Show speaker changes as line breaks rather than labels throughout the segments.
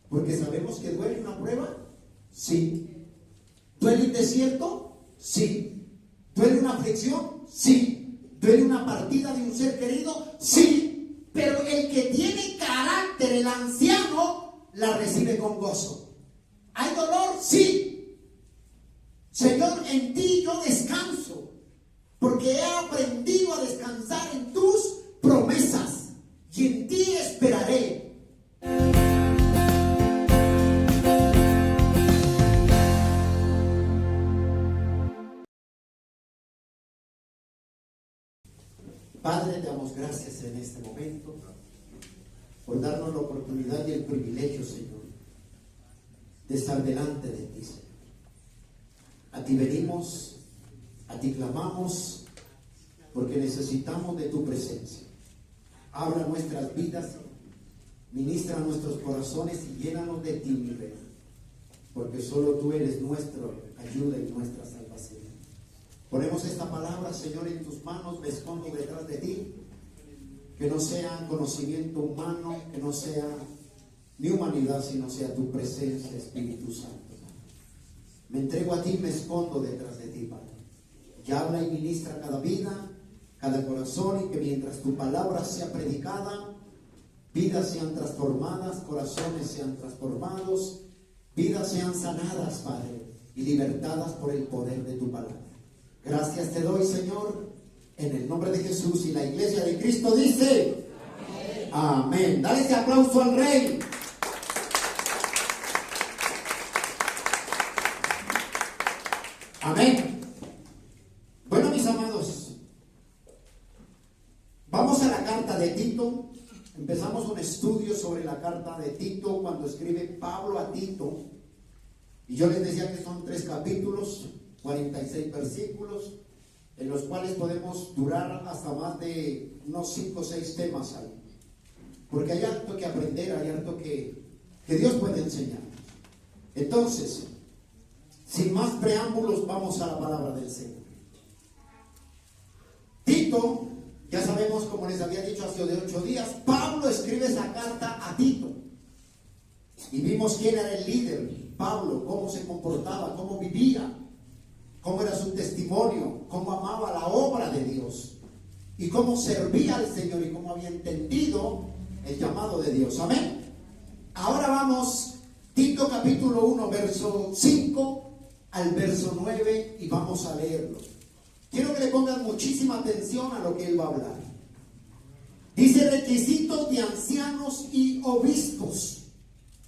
Porque sabemos que duele una prueba, sí. ¿Duele un desierto? Sí. ¿Duele una aflicción? Sí. ¿Duele una partida de un ser querido? Sí. Pero el que tiene carácter, el anciano, la recibe con gozo. ¿Hay dolor? Sí. Señor, en ti yo descanso, porque he aprendido a descansar en tus promesas y en ti esperaré. Padre, te damos gracias en este momento por darnos la oportunidad y el privilegio, Señor, de estar delante de ti, Señor. A ti venimos, a ti clamamos, porque necesitamos de tu presencia. Abra nuestras vidas, ministra nuestros corazones y llénanos de ti, mi Rey, porque solo tú eres nuestra ayuda y nuestra salvación. Ponemos esta palabra, Señor, en tus manos, me escondo detrás de ti, que no sea conocimiento humano, que no sea ni humanidad, sino sea tu presencia, Espíritu Santo. Me entrego a ti, me escondo detrás de ti, Padre. Y habla y ministra cada vida, cada corazón, y que mientras tu palabra sea predicada, vidas sean transformadas, corazones sean transformados, vidas sean sanadas, Padre, y libertadas por el poder de tu palabra. Gracias te doy, Señor, en el nombre de Jesús, y la iglesia de Cristo dice amén. Amén. Dale ese aplauso al Rey. Amén. Bueno, mis amados, vamos a la carta de Tito. Empezamos un estudio sobre la carta de Tito, cuando escribe Pablo a Tito, y yo les decía que son 3 capítulos, 46 versículos, en los cuales podemos durar hasta más de unos 5 o 6 temas ahí, porque hay harto que aprender, hay harto que Dios puede enseñar. Entonces, sin más preámbulos, vamos a la palabra del Señor. Tito, ya sabemos, como les había dicho hace 8 días, Pablo escribe esa carta a Tito. Y vimos quién era el líder, Pablo, cómo se comportaba, cómo vivía, cómo era su testimonio, cómo amaba la obra de Dios y cómo servía al Señor y cómo había entendido el llamado de Dios. Amén. Ahora vamos, Tito capítulo 1, verso 5 al verso 9, y vamos a leerlo. Quiero que le pongan muchísima atención a lo que él va a hablar. Dice requisitos de ancianos y obispos.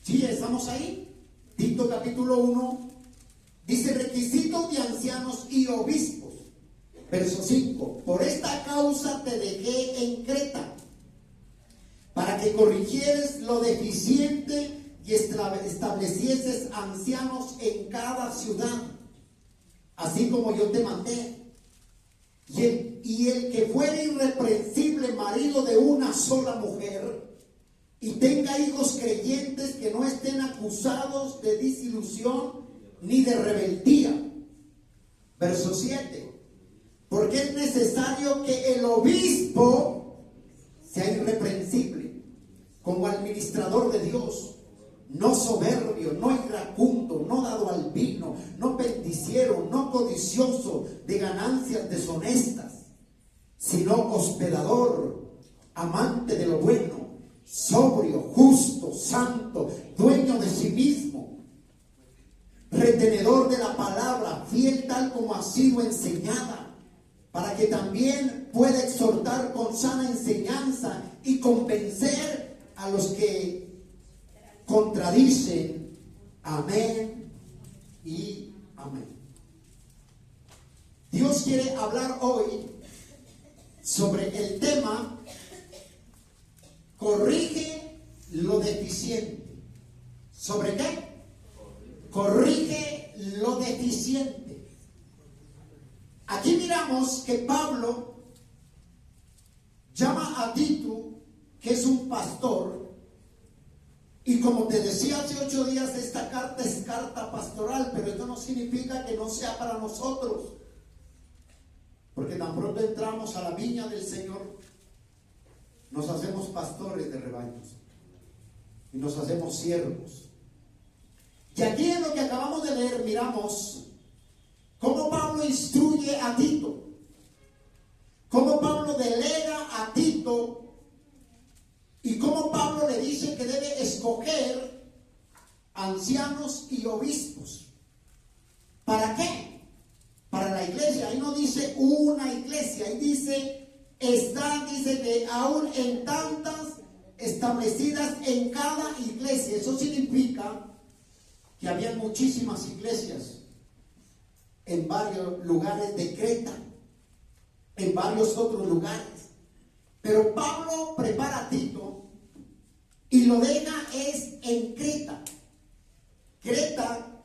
¿Sí? ¿Estamos ahí? Tito capítulo 1 dice requisitos de ancianos y obispos. Verso 5. Por esta causa te dejé en Creta, para que corrigieres lo deficiente y establecieses ancianos en cada ciudad, así como yo te mandé. Y el que fuere irreprensible marido de una sola mujer, y tenga hijos creyentes que no estén acusados de disilusión ni de rebeldía. Verso 7. Porque es necesario que el obispo sea irreprensible, como administrador de Dios, no soberbio, no iracundo, no dado al vino, no pendiciero, no codicioso de ganancias deshonestas, sino hospedador, amante de lo bueno, sobrio, justo, santo, dueño de sí mismo, retenedor de la palabra, fiel tal como ha sido enseñada, para que también pueda exhortar con sana enseñanza y convencer a los que contradicen. Amén y amén. Dios quiere hablar hoy sobre el tema: corrige lo deficiente. ¿Sobre qué? Corrige lo deficiente. Aquí miramos que Pablo llama a Tito, que es un pastor, y como te decía hace 8 días, esta carta es carta pastoral, pero esto no significa que no sea para nosotros, porque tan pronto entramos a la viña del Señor, nos hacemos pastores de rebaños y nos hacemos siervos. Y aquí en lo que acabamos de leer miramos cómo Pablo instruye a Tito, cómo Pablo delega a Tito y cómo Pablo le dice que debe escoger ancianos y obispos. ¿Para qué? Para la iglesia. Ahí no dice una iglesia, ahí dice que aún en tantas establecidas en cada iglesia. Eso significa que había muchísimas iglesias en varios lugares de Creta, en varios otros lugares. Pero Pablo prepara a Tito y lo deja es en Creta. Creta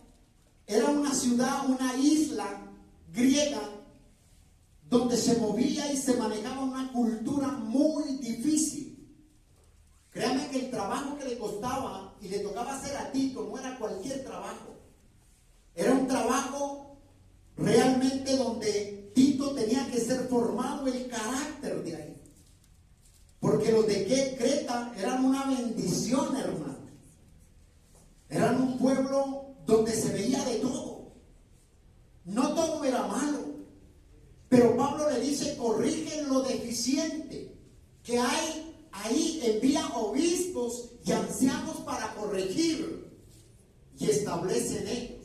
era una ciudad, una isla griega donde se movía y se manejaba una cultura muy difícil. Créame que el trabajo que le costaba y le tocaba hacer a Tito no era cualquier trabajo. Era un trabajo realmente donde Tito tenía que ser formado el carácter de ahí. Porque los de Creta eran una bendición, hermano. Eran un pueblo donde se veía de todo. No todo era malo. Pero Pablo le dice, corrigen lo deficiente que hay ahí, envía obispos y ancianos para corregir y establecen ellos.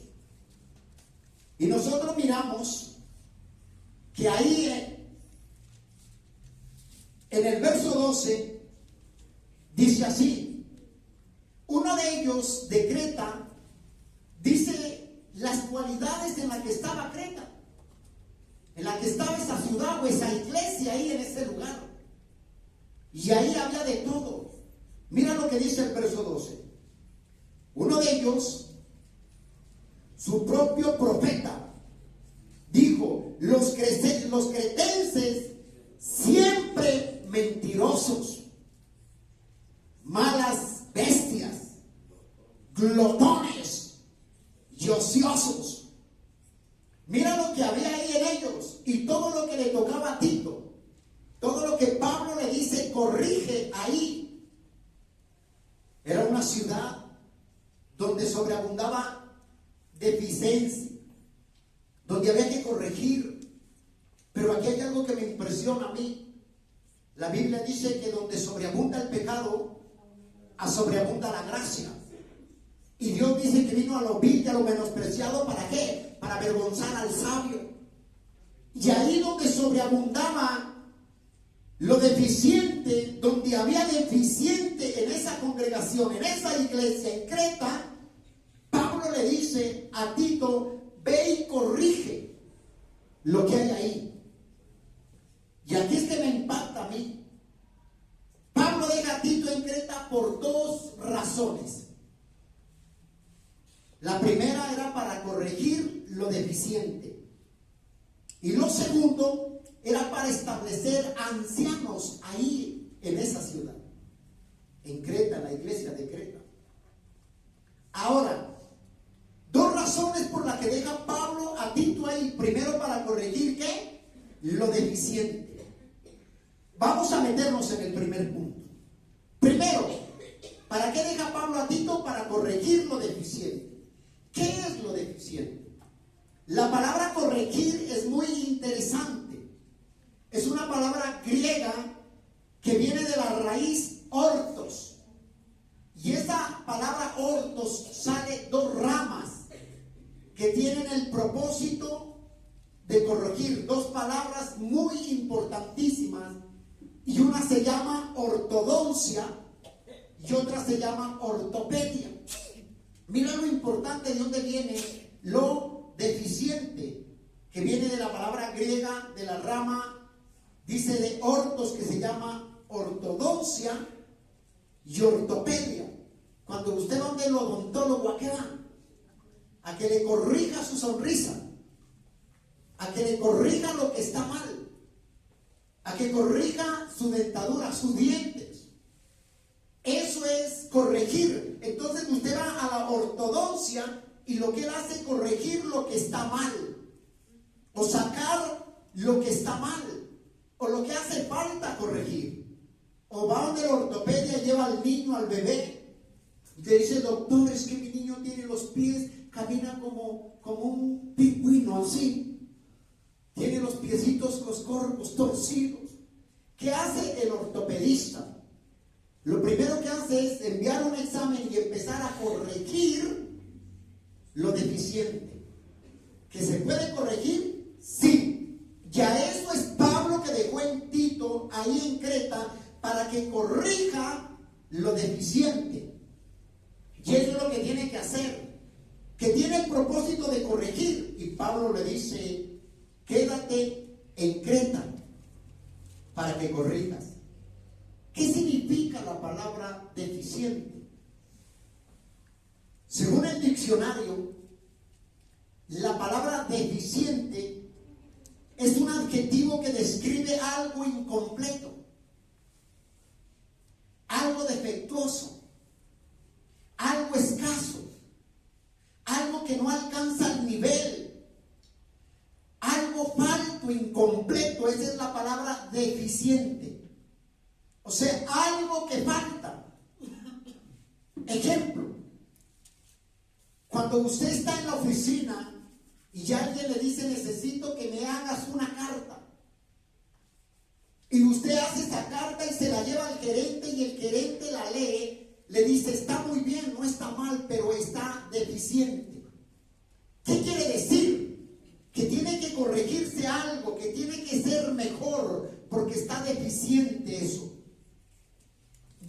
Y nosotros miramos que ahí en el verso 12 dice así: uno de ellos de Creta dice las cualidades en las que estaba Creta, en la que estaba esa ciudad o esa iglesia ahí en ese lugar. Y ahí había de todo. Mira lo que dice el verso 12. Uno de ellos, su propio profeta, dijo: los cretenses siempre mentirosos, malas bestias, glotones y ociosos. Mira lo que había ahí en ellos y todo lo que le tocaba a Tito. Todo lo que Pablo le dice, corrige ahí. Era una ciudad donde sobreabundaba deficiencia, donde había que corregir. Pero aquí hay algo que me impresiona a mí. La Biblia dice que donde sobreabunda el pecado, sobreabunda la gracia. Y Dios dice que vino a lo vil y a lo menospreciado, ¿para qué? Para avergonzar al sabio. Y ahí donde sobreabundaba lo deficiente, donde había deficiente en esa congregación, en esa iglesia, en Creta, Pablo le dice a Tito: ve y corrige lo que hay ahí. Y aquí es que me impacta a mí. Pablo deja a Tito en Creta por dos razones. La primera era para corregir lo deficiente. Y lo segundo era para establecer ancianos ahí en esa ciudad, en Creta, en la iglesia de Creta. Ahora, dos razones por las que deja Pablo a Tito ahí. Primero, para corregir ¿qué? Lo deficiente. Vamos a meternos en el primer punto. Primero, ¿para qué deja Pablo a Tito? Para corregir lo deficiente. ¿Qué es lo deficiente? La palabra corregir es muy interesante. Es una palabra griega que viene de la raíz ortos. Y esa palabra ortos sale dos ramas que tienen el propósito de corregir. Dos palabras muy importantísimas. Y una se llama ortodoncia y otra se llama ortopedia. Mira lo importante de dónde viene lo deficiente, que viene de la palabra griega, de la rama, dice de ortos, que se llama ortodoncia y ortopedia. Cuando usted va donde el odontólogo, ¿a qué va? A que le corrija su sonrisa, a que le corrija lo que está mal, a que corrija su dentadura, sus dientes. Eso es corregir. Entonces usted va a la ortodoncia y lo que él hace es corregir lo que está mal, o sacar lo que está mal, o lo que hace falta corregir. O va donde la ortopedia, lleva al niño, al bebé, Te dice, doctor, es que mi niño tiene los pies, camina como un pingüino, así. Tiene los piecitos, los corvos torcidos. ¿Qué hace el ortopedista? Lo primero que hace es enviar un examen y empezar a corregir lo deficiente. ¿Que se puede corregir? Sí. Ya eso es Pablo que dejó en Tito, ahí en Creta, para que corrija lo deficiente. Y eso es lo que tiene que hacer, que tiene el propósito de corregir. Y Pablo le dice, quédate en Creta para que corrijas. ¿Qué significa la palabra deficiente? Según el diccionario, la palabra deficiente es un adjetivo que describe algo incompleto, algo defectuoso, algo escaso, algo que no alcanza el nivel, algo falto, incompleto. Esa es la palabra deficiente. O sea, algo que falta. Ejemplo, cuando usted está en la oficina y alguien le dice, necesito que me hagas una carta, y usted hace esa carta y se la lleva al gerente, y el gerente la lee, le dice, está muy bien, no está mal, pero está deficiente. ¿Qué quiere decir? Que tiene que corregirse algo, que tiene que ser mejor, porque está deficiente eso.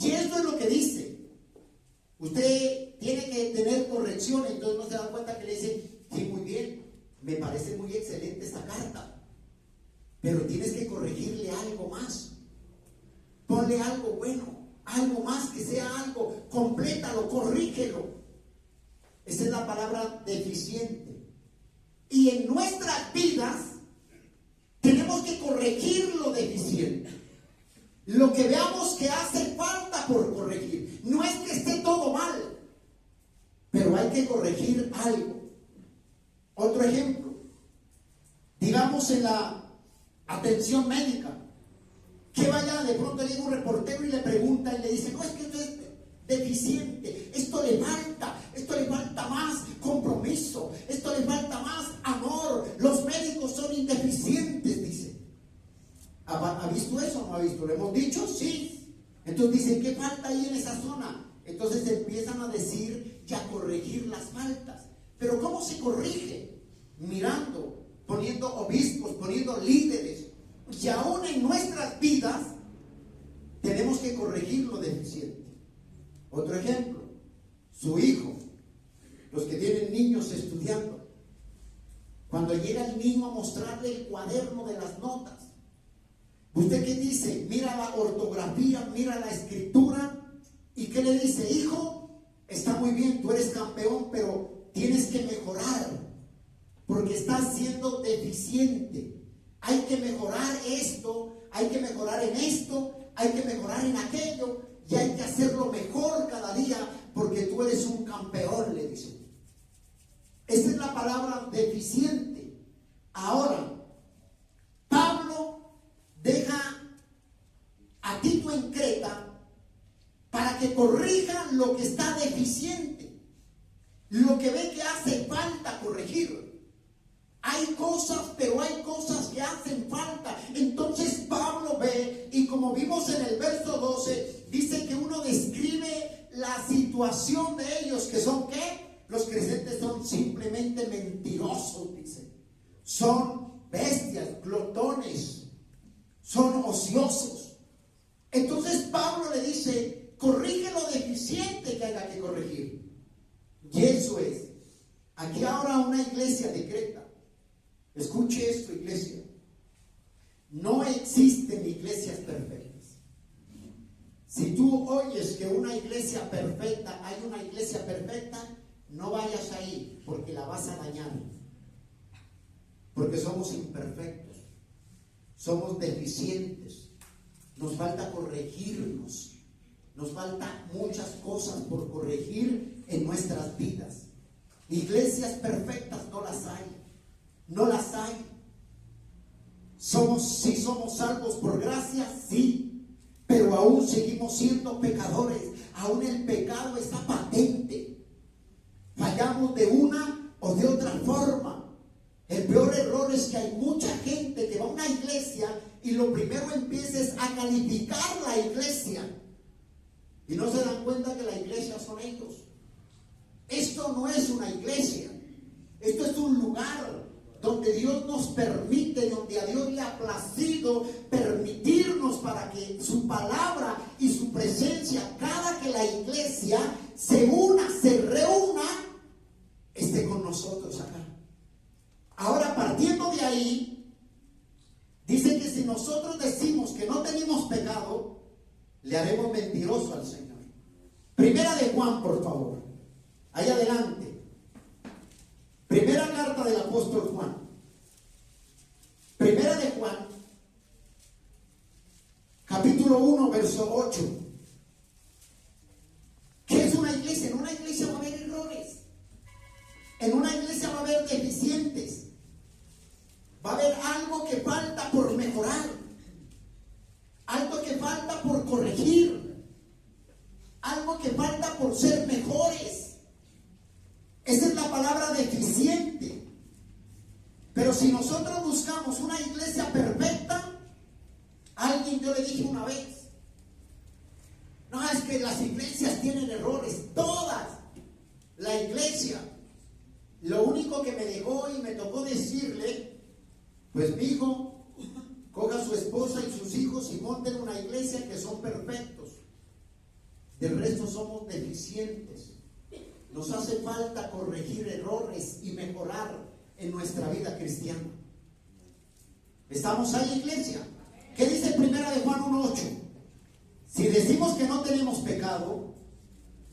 Y eso es lo que dice. Usted tiene que tener corrección, entonces no se da cuenta que le dice, sí, muy bien, me parece muy excelente esta carta, pero tienes que corregirle algo más. Ponle algo bueno, algo más, que sea algo, complétalo, corrígelo. Esa es la palabra deficiente. Y en nuestras vidas tenemos que corregir lo deficiente. Lo que veamos que hace falta por corregir. No es que esté todo mal, pero hay que corregir algo. Otro ejemplo, digamos en la atención médica, que vaya, de pronto llega un reportero y le pregunta y le dice, no, es que esto es deficiente, esto le falta más compromiso, esto le falta más amor, los médicos son indeficientes, dice. ¿Ha visto eso o no ha visto? ¿Lo hemos dicho? Sí. Entonces dicen, ¿qué falta ahí en esa zona? Entonces empiezan a decir y a corregir las faltas. Pero ¿cómo se corrige? Mirando, poniendo obispos, poniendo líderes. Y aún en nuestras vidas tenemos que corregir lo deficiente. Otro ejemplo, su hijo, los que tienen niños estudiando, cuando llega el niño a mostrarle el cuaderno de las notas, ¿usted qué dice? Mira la ortografía, mira la escritura. ¿Y qué le dice? Hijo, está muy bien, tú eres campeón, pero tienes que mejorar, porque estás siendo deficiente. Hay que mejorar esto, hay que mejorar en esto, hay que mejorar en aquello, y hay que hacerlo mejor cada día, porque tú eres un campeón, le dice. Esa es la palabra deficiente. Ahora, Pablo deja a Tito en Creta para que corrija lo que está deficiente, lo que ve que hace falta corregir. Hay cosas, pero hay cosas que hacen falta. Entonces Pablo ve, y como vimos en el verso 12, dice que uno describe la situación de ellos, que son ¿qué? Los creyentes son simplemente mentirosos, dice. Son bestias, glotones, son ociosos. Entonces Pablo le dice, corrige lo deficiente que haya que corregir. Y eso es, aquí ahora una iglesia de Creta. Escuche esto, iglesia. No existen iglesias perfectas. Si tú oyes que una iglesia perfecta, hay una iglesia perfecta, no vayas ahí, porque la vas a dañar. Porque somos imperfectos, somos deficientes, nos falta corregirnos, nos falta muchas cosas por corregir en nuestras vidas. Iglesias perfectas no las hay, no las hay. Sí somos salvos por gracia, sí, pero aún seguimos siendo pecadores, Aún el pecado está patente. Fallamos de una o de otra forma. El peor error es que hay mucha gente que va a una iglesia y lo primero empieza es a calificar la iglesia. Y no se dan cuenta que la iglesia son ellos. Esto no es una iglesia. Esto es un lugar donde Dios nos permite, donde a Dios le ha placido permitirnos para que su palabra y su presencia, cada que la iglesia se una, se reúna, esté con nosotros acá. Ahora, partiendo de ahí, dice que si nosotros decimos que no tenemos pecado, le haremos mentiroso al Señor. Primera de Juan, por favor. Ahí adelante. Primera carta del apóstol Juan. Primera de Juan, capítulo 1, verso 8. ¿Qué es una iglesia? En una iglesia va a haber errores. En una iglesia va a haber deficientes. Va a haber algo que falta por mejorar. Algo que falta por corregir. Algo que falta por ser mejores. Esa es la palabra deficiente. Pero si nosotros buscamos una iglesia perfecta, alguien, yo le dije una vez, no, es que las iglesias tienen errores, todas. La iglesia, lo único que me dejó y me tocó decirle, pues mi hijo, coja a su esposa y sus hijos y monten una iglesia que son perfectos. Del resto somos deficientes. Nos hace falta corregir errores y mejorar en nuestra vida cristiana. ¿Estamos ahí, iglesia? ¿Qué dice primera de Juan 1:8? Si decimos que no tenemos pecado,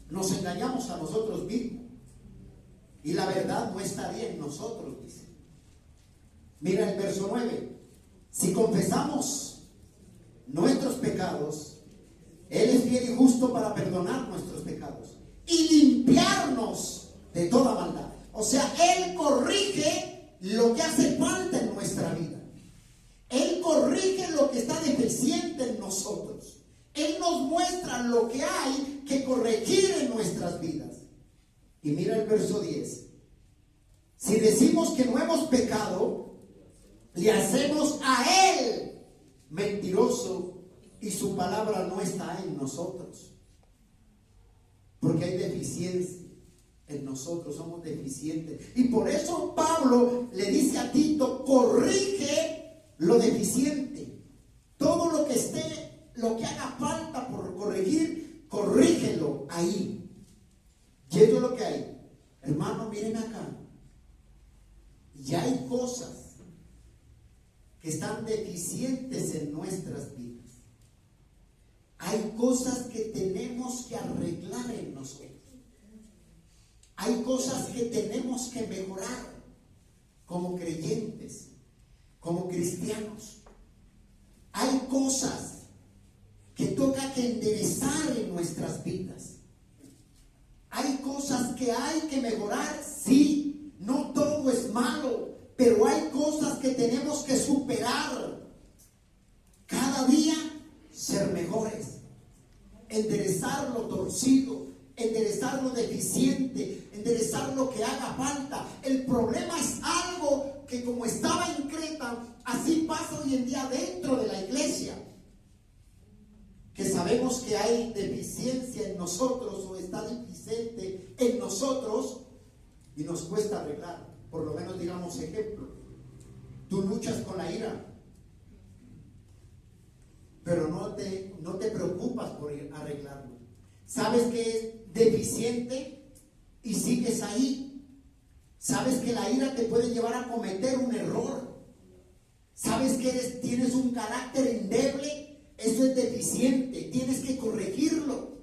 nos engañamos a nosotros mismos. Y la verdad no estaría en nosotros, dice. Mira el verso 9. Si confesamos nuestros pecados, Él es fiel y justo para perdonar nuestros pecados y limpiarnos de toda maldad. O sea, Él corrige lo que hace falta en nuestra vida. Él corrige lo que está deficiente en nosotros. Él nos muestra lo que hay que corregir en nuestras vidas. Y mira el verso 10. Si decimos que no hemos pecado, le hacemos a Él mentiroso y su palabra no está en nosotros. Porque hay deficiencia en nosotros, somos deficientes. Y por eso Pablo le dice a Tito, corrige lo deficiente. Todo lo que esté, lo que haga falta por corregir, corrígelo ahí. Y eso es lo que hay. Hermano, miren acá. Ya hay cosas que están deficientes en nuestras vidas. Hay cosas que tenemos que arreglar en nosotros. Hay cosas que tenemos que mejorar como creyentes, como cristianos. Hay cosas que toca que enderezar en nuestras vidas. Hay cosas que hay que mejorar, sí, no todo es malo, pero hay cosas que tenemos que superar. Cada día ser mejores, enderezar lo torcido, enderezar lo deficiente, enderezar lo que haga falta. El problema es algo que, como estaba en Creta, así pasa hoy en día dentro de la iglesia, que sabemos que hay deficiencia en nosotros o está deficiente en nosotros y nos cuesta arreglar. Por lo menos digamos ejemplo, tú luchas con la ira, pero no te preocupas por arreglarlo. Sabes que es deficiente y sigues ahí. Sabes que la ira te puede llevar a cometer un error. Sabes que tienes un carácter endeble. Eso es deficiente. Tienes que corregirlo.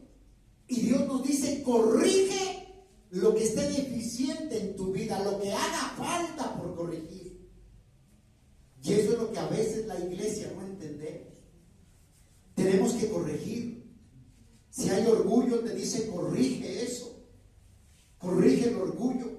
Y Dios nos dice, corrige lo que esté deficiente en tu vida, lo que haga falta por corregir. Y eso es lo que a veces la iglesia no entendemos. Tenemos que corregir. Si hay orgullo, te dice corrige eso. Corrige el orgullo.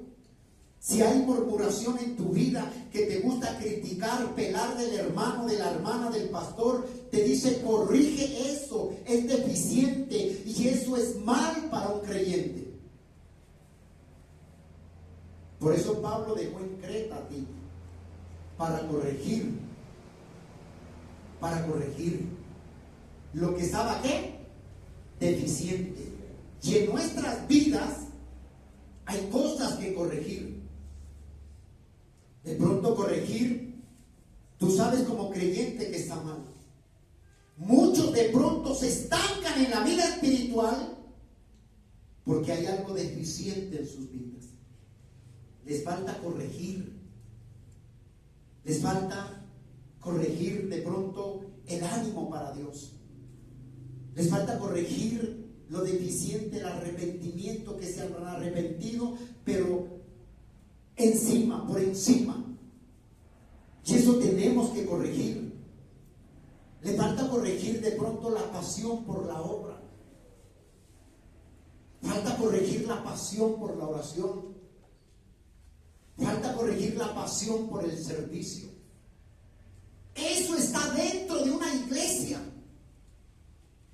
Si hay murmuración en tu vida, que te gusta criticar, pelar del hermano, de la hermana, del pastor, te dice corrige eso, es deficiente y eso es mal para un creyente. Por eso Pablo dejó en Creta a ti, para corregir lo que estaba ¿qué? Deficiente. Y en nuestras vidas hay cosas que corregir. De pronto corregir, tú sabes como creyente que está mal. Muchos de pronto se estancan en la vida espiritual porque hay algo deficiente en sus vidas. Les falta corregir. Les falta corregir de pronto el ánimo para Dios. Les falta corregir lo deficiente, el arrepentimiento, que se han arrepentido, pero por encima. Y eso tenemos que corregir. Le falta corregir de pronto la pasión por la obra. Falta corregir la pasión por la oración. Falta corregir la pasión por el servicio. Eso está dentro de una iglesia.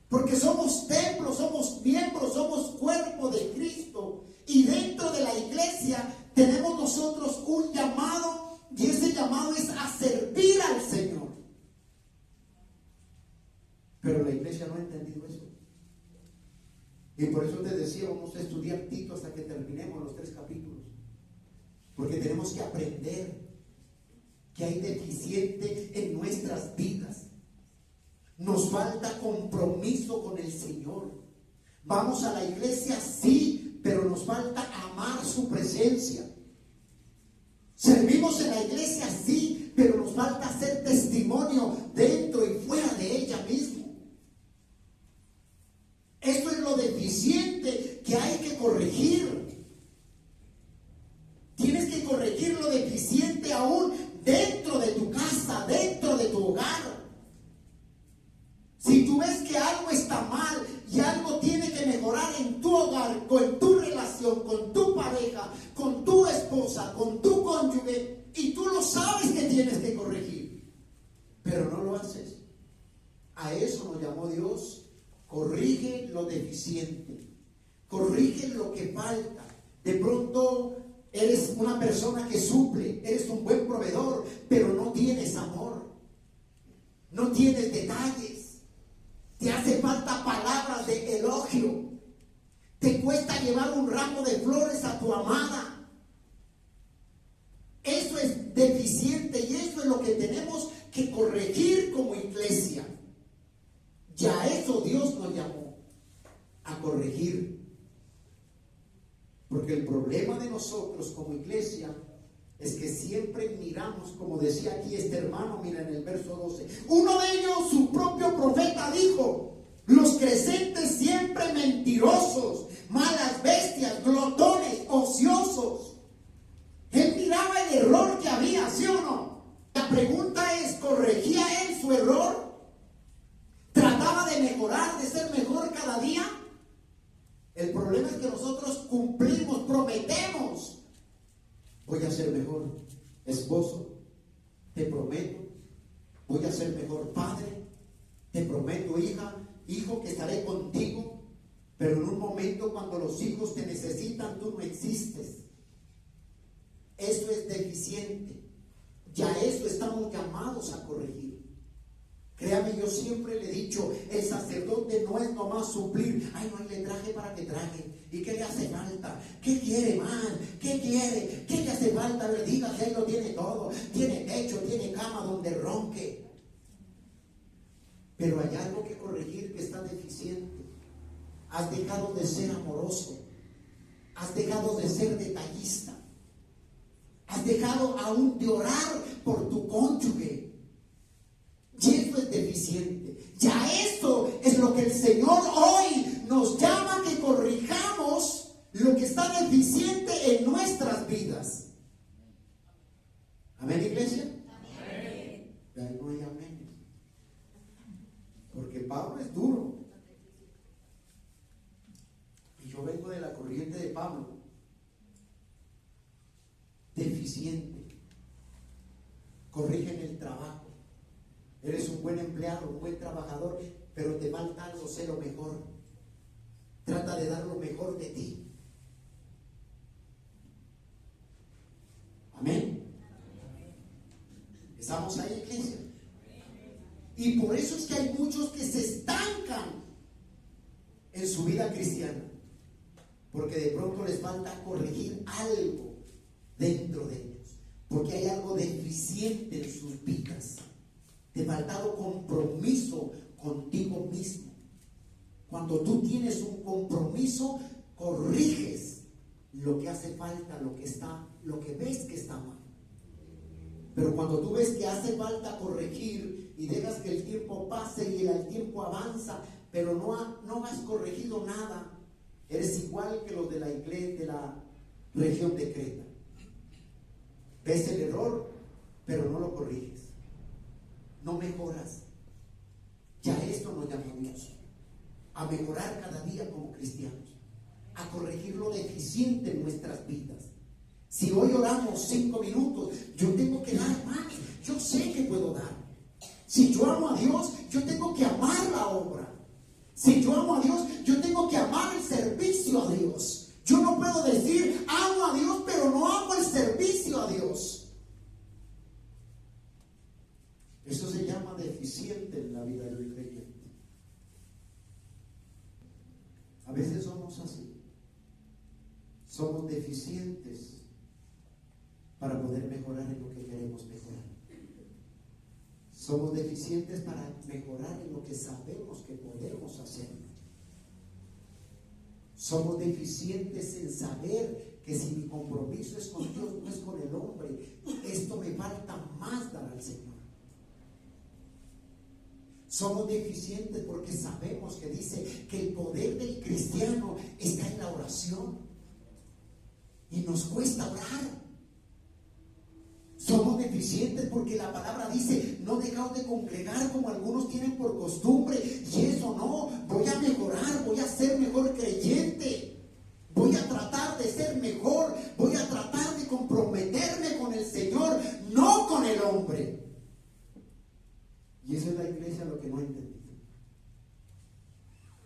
Porque somos templos, somos miembros, somos cuerpo de Cristo. Y dentro de la iglesia tenemos nosotros un llamado, y ese llamado es a servir al Señor. Pero la iglesia no ha entendido eso. Y por eso te decía, vamos a estudiar Tito hasta que terminemos los 3 capítulos. Porque tenemos que aprender que hay deficiente en nuestras vidas. Nos falta compromiso con el Señor. Vamos a la iglesia, sí, pero nos falta amar su presencia. Servimos en la iglesia, sí, pero nos falta hacer testimonio dentro y fuera de ella mismo. Eso es lo deficiente que hay que corregir. Tienes que corregir lo deficiente aún dentro de tu casa, dentro de tu hogar. Si tú ves que algo está mal y algo tiene que mejorar en tu hogar, con tu relación, con tu pareja, con tu esposa, con tu cónyuge, y tú lo sabes que tienes que corregir, pero no lo haces. A eso nos llamó Dios. Corrige lo deficiente, corrige lo que falta. De pronto eres una persona que suple, eres un buen proveedor, pero no tienes amor, no tienes detalles, te hace falta palabras de elogio, te cuesta llevar un ramo de flores a tu amada. Eso es deficiente y eso es lo que tenemos que corregir como iglesia. Ya eso Dios nos llamó a corregir. Porque el problema de nosotros como iglesia es que siempre miramos, como decía aquí este hermano, mira en el verso 12, uno de ellos, su propio profeta, dijo: los creyentes siempre mentirosos, malas bestias, glotones, ociosos. Él miraba el error que había, ¿sí o no? La pregunta es, ¿corregía él su error? ¿Trataba de mejorar, de ser mejor cada día? El problema es que nosotros cumplimos, prometemos: voy a ser mejor esposo, te prometo, voy a ser mejor padre, te prometo, hijo, que estaré contigo. Pero en un momento cuando los hijos te necesitan, tú no existes. Eso es deficiente. Ya eso estamos llamados a corregir. Créame, yo siempre le he dicho, el sacerdote no es nomás suplir. Ay, no, le traje para que traje. ¿Y qué le hace falta? ¿Qué quiere más? ¿Qué quiere? ¿Qué le hace falta? Le diga que él lo tiene todo. Tiene techo, tiene cama donde ronque. Pero hay algo que corregir que está deficiente. Has dejado de ser amoroso. Has dejado de ser detallista. Has dejado aún de orar por tu cónyuge. Y eso es deficiente. Ya eso es lo que el Señor hoy nos llama, que corrijamos lo que está deficiente en nuestras vidas. ¿Amén, iglesia? Amén. Ya no hay amén. Porque Pablo es duro. Y yo vengo de la corriente de Pablo. deficiente. Corrige en el trabajo. Eres un buen empleado, un buen trabajador, pero te falta algo, sé lo mejor. Trata de dar lo mejor de ti. Amén. ¿Estamos ahí, iglesia? Y por eso es que hay muchos que se estancan en su vida cristiana, porque de pronto les falta corregir algo dentro de ellos, porque hay algo deficiente en sus vidas. Te ha faltado compromiso contigo mismo. Cuando tú tienes un compromiso, corriges lo que hace falta, lo que ves que está mal. Pero cuando tú ves que hace falta corregir y dejas que el tiempo pase y el tiempo avanza, pero no has corregido nada, eres igual que los de la iglesia de la región de Creta. Ves el error, pero no lo corriges, no mejoras. Ya esto nos llamó Dios a mejorar cada día como cristianos, a corregir lo deficiente en nuestras vidas. Si hoy oramos 5 minutos, yo tengo que dar más. Yo sé que puedo dar. Si yo amo a Dios, yo tengo que amar la obra. Si yo amo a Dios, yo tengo que amar el servicio a Dios. Yo no puedo decir amo a Dios, pero no amo el servicio a Dios. Eso se llama deficiente en la vida del creyente. A veces somos así. Somos deficientes para poder mejorar en lo que queremos mejorar. Somos deficientes para mejorar en lo que sabemos que podemos hacer. Somos deficientes en saber que si mi compromiso es con Dios, no es con el hombre, esto me falta más dar al Señor. Somos deficientes porque sabemos que dice que el poder del cristiano está en la oración. Y nos cuesta orar. Somos deficientes porque la palabra dice, no dejaos de congregar como algunos tienen por costumbre. Y eso no, voy a mejorar, voy a ser mejor creyente. Voy a tratar de ser mejor, voy a tratar de comprometerme con el Señor, no con el hombre. Y eso es la iglesia lo que no ha entendido.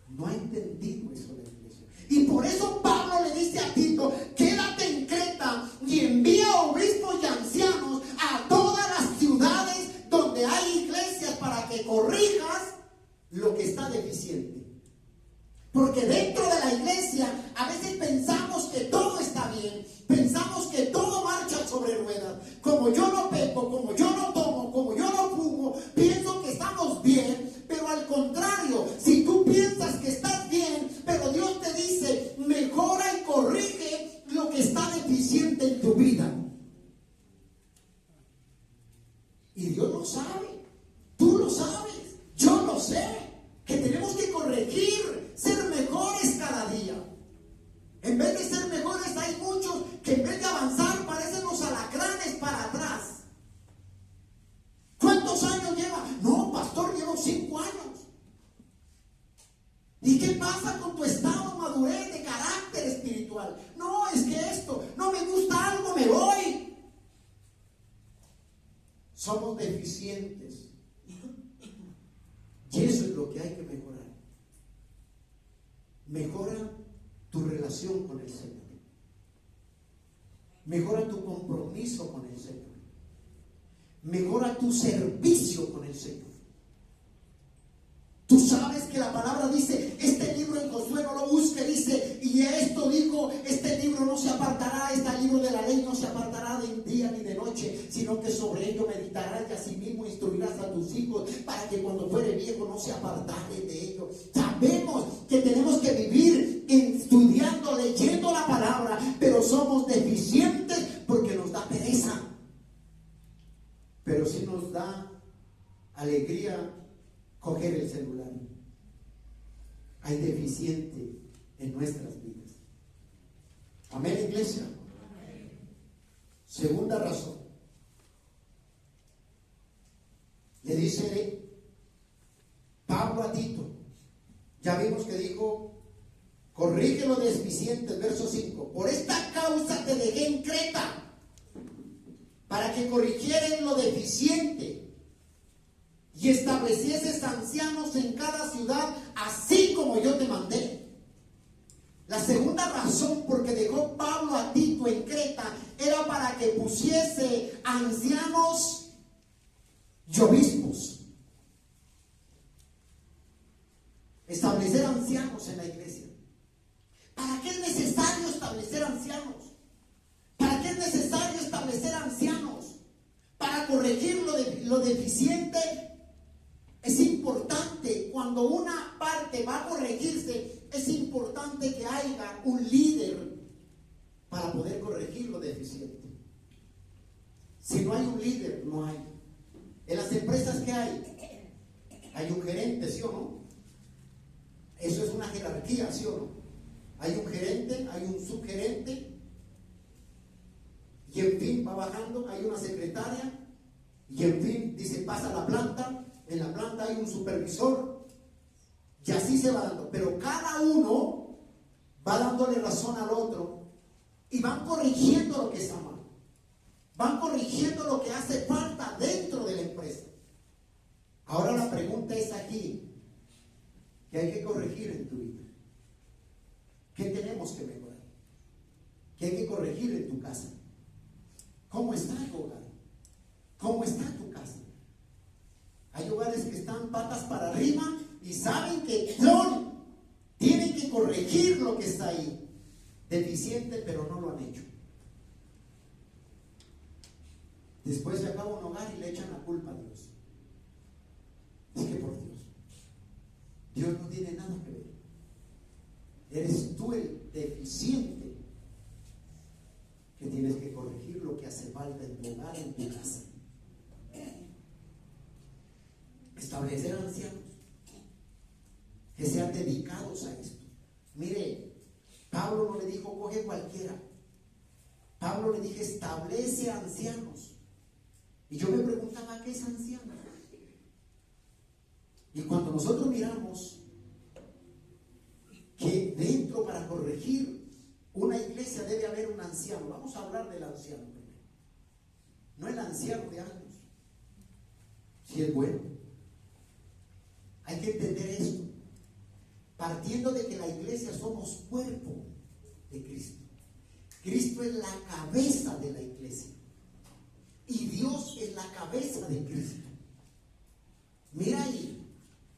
No ha entendido eso la iglesia. Y por eso Pablo le dice a Tito, quédate en Creta y envía obispos y ancianos a todas las ciudades donde hay iglesias para que corrijas lo que está deficiente. Porque dentro de la iglesia a veces pensamos que todo está bien, pensamos que todo marcha sobre ruedas. Como yo no peco, como yo no tomo, como yo no fumo, pienso que estamos bien, pero al contrario, si tú piensas que estás bien, pero Dios te dice, mejora y corrige lo que está deficiente en tu vida. Y Dios lo sabe, tú lo sabes, yo lo sé, que tenemos que corregir, ser mejores cada día. En vez de ser mejores, hay muchos que en vez de avanzar parecen los alacranes para atrás. ¿Cuántos años lleva? No, pastor, llevo 5 años. ¿Y qué pasa con tu estado de madurez, de carácter espiritual? No, es que esto, no me gusta algo, me voy. Somos deficientes. Y eso es lo que hay que mejorar. Mejora tu relación con el Señor. Mejora tu compromiso con el Señor. Mejora tu servicio con el Señor. Tú sabes que la palabra dice, este libro en Josué no lo busque, dice, y esto dijo, este libro no se apartará, este libro de la ley no se apartará de día ni de noche, sino que sobre ello meditarás y asimismo instruirás a tus hijos, para que cuando fuere viejo no se apartaren de ello. Sabemos que tenemos que vivir estudiando, leyendo la palabra, pero somos deficientes porque nos da pereza. Pero sí nos da alegría coger el celular. Hay deficiente en nuestras vidas. Amén, iglesia. Amén. Segunda razón. Le dice Pablo a Tito. Ya vimos que dijo, corrige lo deficiente, verso 5. Por esta causa te dejé en Creta. que corrigieran lo deficiente y establecieses ancianos en cada ciudad, así como yo te mandé. La segunda razón por que dejó Pablo a Tito en Creta era para que pusiese ancianos y obispos. Establecer ancianos en la iglesia. ¿Para qué es necesario establecer ancianos? ¿Para qué es necesario establecer ancianos? Para corregir lo deficiente. Es importante, cuando una parte va a corregirse, es importante que haya un líder para poder corregir lo deficiente. Si no hay un líder, no hay. En las empresas, ¿qué hay? Hay un gerente, ¿sí o no? Eso es una jerarquía, ¿sí o no? Hay un gerente, hay un subgerente, y en fin va bajando, hay una secretaria, y en fin dice pasa a la planta, en la planta hay un supervisor, y así se va dando, pero cada uno va dándole razón al otro y van corrigiendo lo que está mal, van corrigiendo lo que hace falta dentro de la empresa. Ahora la pregunta es aquí, ¿qué hay que corregir en tu vida? ¿Qué tenemos que mejorar? ¿Qué hay que corregir en tu casa? ¿Cómo está tu hogar? ¿Cómo está tu casa? Hay hogares que están patas para arriba y saben que tienen que corregir lo que está ahí deficiente, pero no lo han hecho. Después se acaba un hogar y le echan la culpa a Dios. Es que por Dios no tiene nada que ver. Eres tú el deficiente que tienes que corregir lo que hace falta en tu hogar, en tu casa. Establecer ancianos que sean dedicados a esto. Mire, Pablo no le dijo coge cualquiera. Pablo le dije establece ancianos. Y yo me preguntaba, ¿qué es anciano? Y cuando nosotros miramos que dentro, para corregir una iglesia, debe haber un anciano. Vamos a hablar del anciano primero. No el anciano de años. Si es bueno. Hay que entender esto. Partiendo de que la iglesia somos cuerpo de Cristo. Cristo es la cabeza de la iglesia. Y Dios es la cabeza de Cristo. Mira ahí.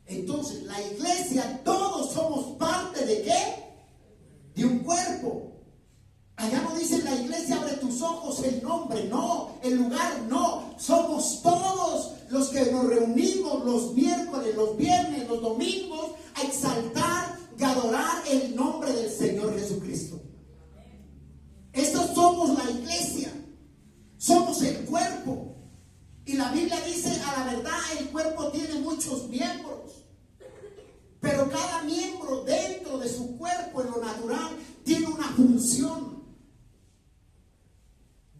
Entonces, la iglesia, todos somos parte ¿de qué? De un cuerpo. Allá no dice la iglesia abre tus ojos, el nombre, no, el lugar, no. Somos todos los que nos reunimos los miércoles, los viernes, los domingos a exaltar y adorar el nombre del Señor Jesucristo. Estos somos la iglesia, somos el cuerpo. Y la Biblia dice, a la verdad, el cuerpo tiene muchos miembros, pero cada miembro dentro de su cuerpo, en lo natural, tiene una función.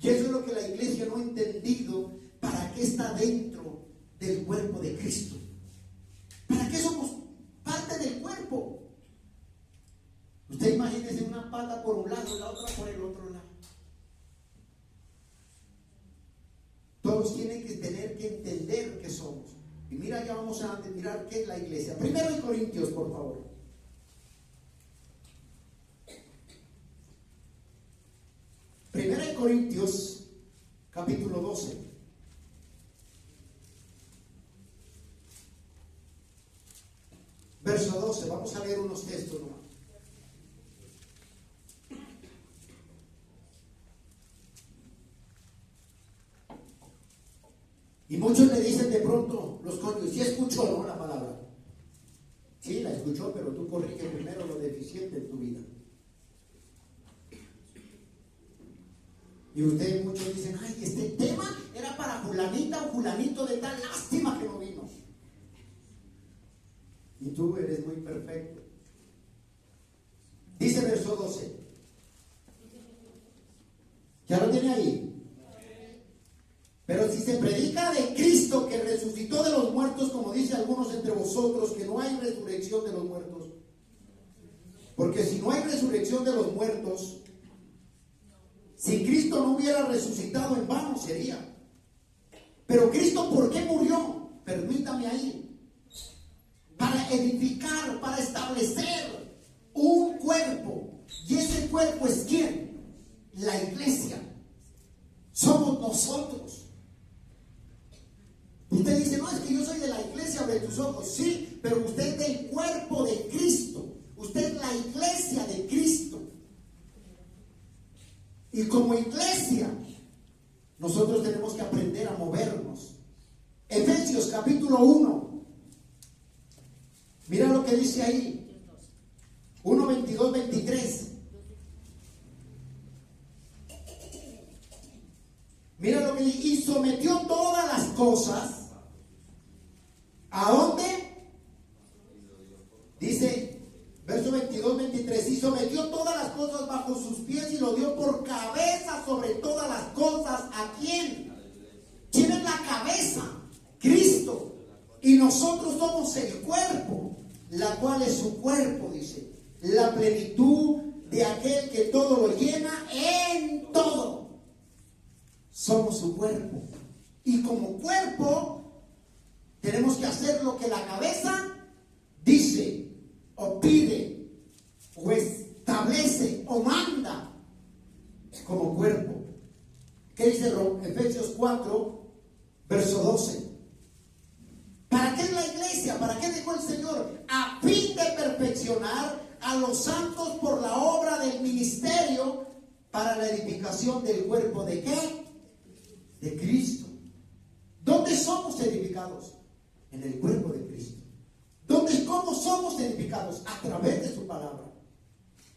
Y eso es lo que la iglesia no ha entendido. ¿Para qué está dentro del cuerpo de Cristo? ¿Para qué somos parte del cuerpo? Usted imagínese una pata por un lado y la otra por el otro lado. Todos tienen que tener que entender qué somos. Y mira, ya vamos a mirar qué es la iglesia. Primero en Corintios, por favor. Primero en Corintios, capítulo 12. Verso 12. Vamos a leer unos textos nomás. Y muchos le dicen de pronto, los cónyuges, ¿sí escuchó, no, la palabra? Sí, la escuchó, pero tú corrige primero lo deficiente en tu vida. Y ustedes muchos dicen, ay, este tema era para fulanita o fulanito de tal, lástima que no vino. Y tú eres muy perfecto. Dice verso 12. ¿Ya lo tiene ahí? Pero si se predica de Cristo que resucitó de los muertos, como dice algunos entre vosotros, que no hay resurrección de los muertos. Porque si no hay resurrección de los muertos, si Cristo no hubiera resucitado, en vano sería Pero Cristo, ¿por qué murió? Permítame ahí. Para edificar, para establecer un cuerpo. ¿Y ese cuerpo es quién? La iglesia. Somos nosotros. Usted dice, no, es que yo soy de la iglesia, abre tus ojos. Sí, pero usted es del cuerpo de Cristo. Usted es la iglesia de Cristo. Y como iglesia, nosotros tenemos que aprender a movernos. Efesios capítulo 1. Mira lo que dice ahí. 1, 22, 23. Mira lo que dice. Y sometió todas las cosas. ¿A dónde? Dice, verso 22, 23. Y sometió todas las cosas bajo sus pies y lo dio por cabeza sobre todas las cosas. ¿A quién? ¿Quién es la cabeza? Cristo. Y nosotros somos el cuerpo, la cual es su cuerpo, dice. La plenitud de aquel que todo lo llena en todo. Somos su cuerpo. Y como cuerpo tenemos que hacer lo que la cabeza dice, o pide, o establece, o manda como cuerpo. ¿Qué dice Efesios 4, verso 12? ¿Para qué es la iglesia? ¿Para qué dejó el Señor? A fin de perfeccionar a los santos por la obra del ministerio para la edificación del cuerpo ¿de qué? De Cristo. ¿Dónde somos edificados? En el cuerpo de Cristo. ¿Cómo somos edificados? A través de su palabra.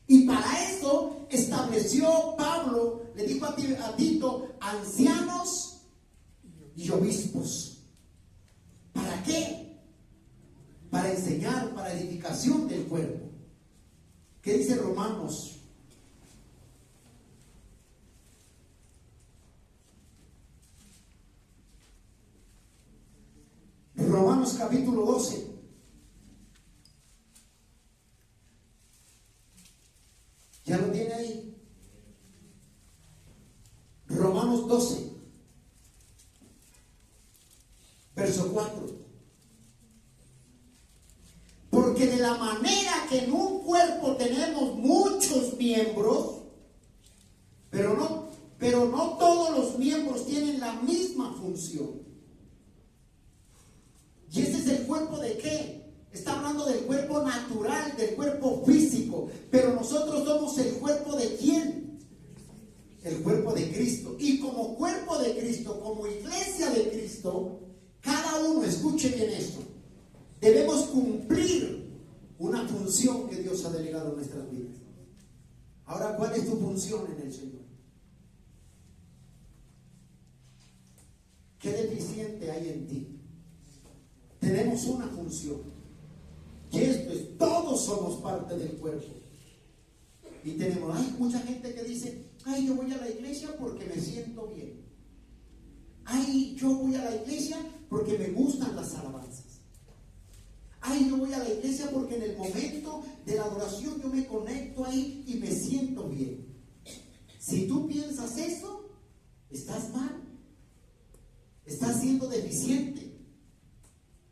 Y para eso estableció Pablo, le dijo a Tito, ancianos y obispos. ¿Para qué? Para enseñar, para edificación del cuerpo. ¿Qué dice Romanos? Romanos capítulo 12. ¿Ya lo tiene ahí? Romanos 12, verso 4. Porque de la manera que en un cuerpo tenemos muchos miembros, pero no todos los miembros tienen la misma función. ¿Y ese es el cuerpo de qué? Está hablando del cuerpo natural, del cuerpo físico. Pero nosotros somos el cuerpo de ¿quién? El cuerpo de Cristo. Y como cuerpo de Cristo, como iglesia de Cristo, cada uno, escuche bien esto, debemos cumplir una función que Dios ha delegado en nuestras vidas. Ahora, ¿cuál es tu función en el Señor? ¿Qué deficiente hay en ti? Tenemos una función. Y esto es, todos somos parte del cuerpo. Y tenemos, hay mucha gente que dice, ay, yo voy a la iglesia porque me siento bien. Ay, yo voy a la iglesia porque me gustan las alabanzas. Ay, yo voy a la iglesia porque en el momento de la adoración yo me conecto ahí y me siento bien. Si tú piensas eso, estás mal. Estás siendo deficiente.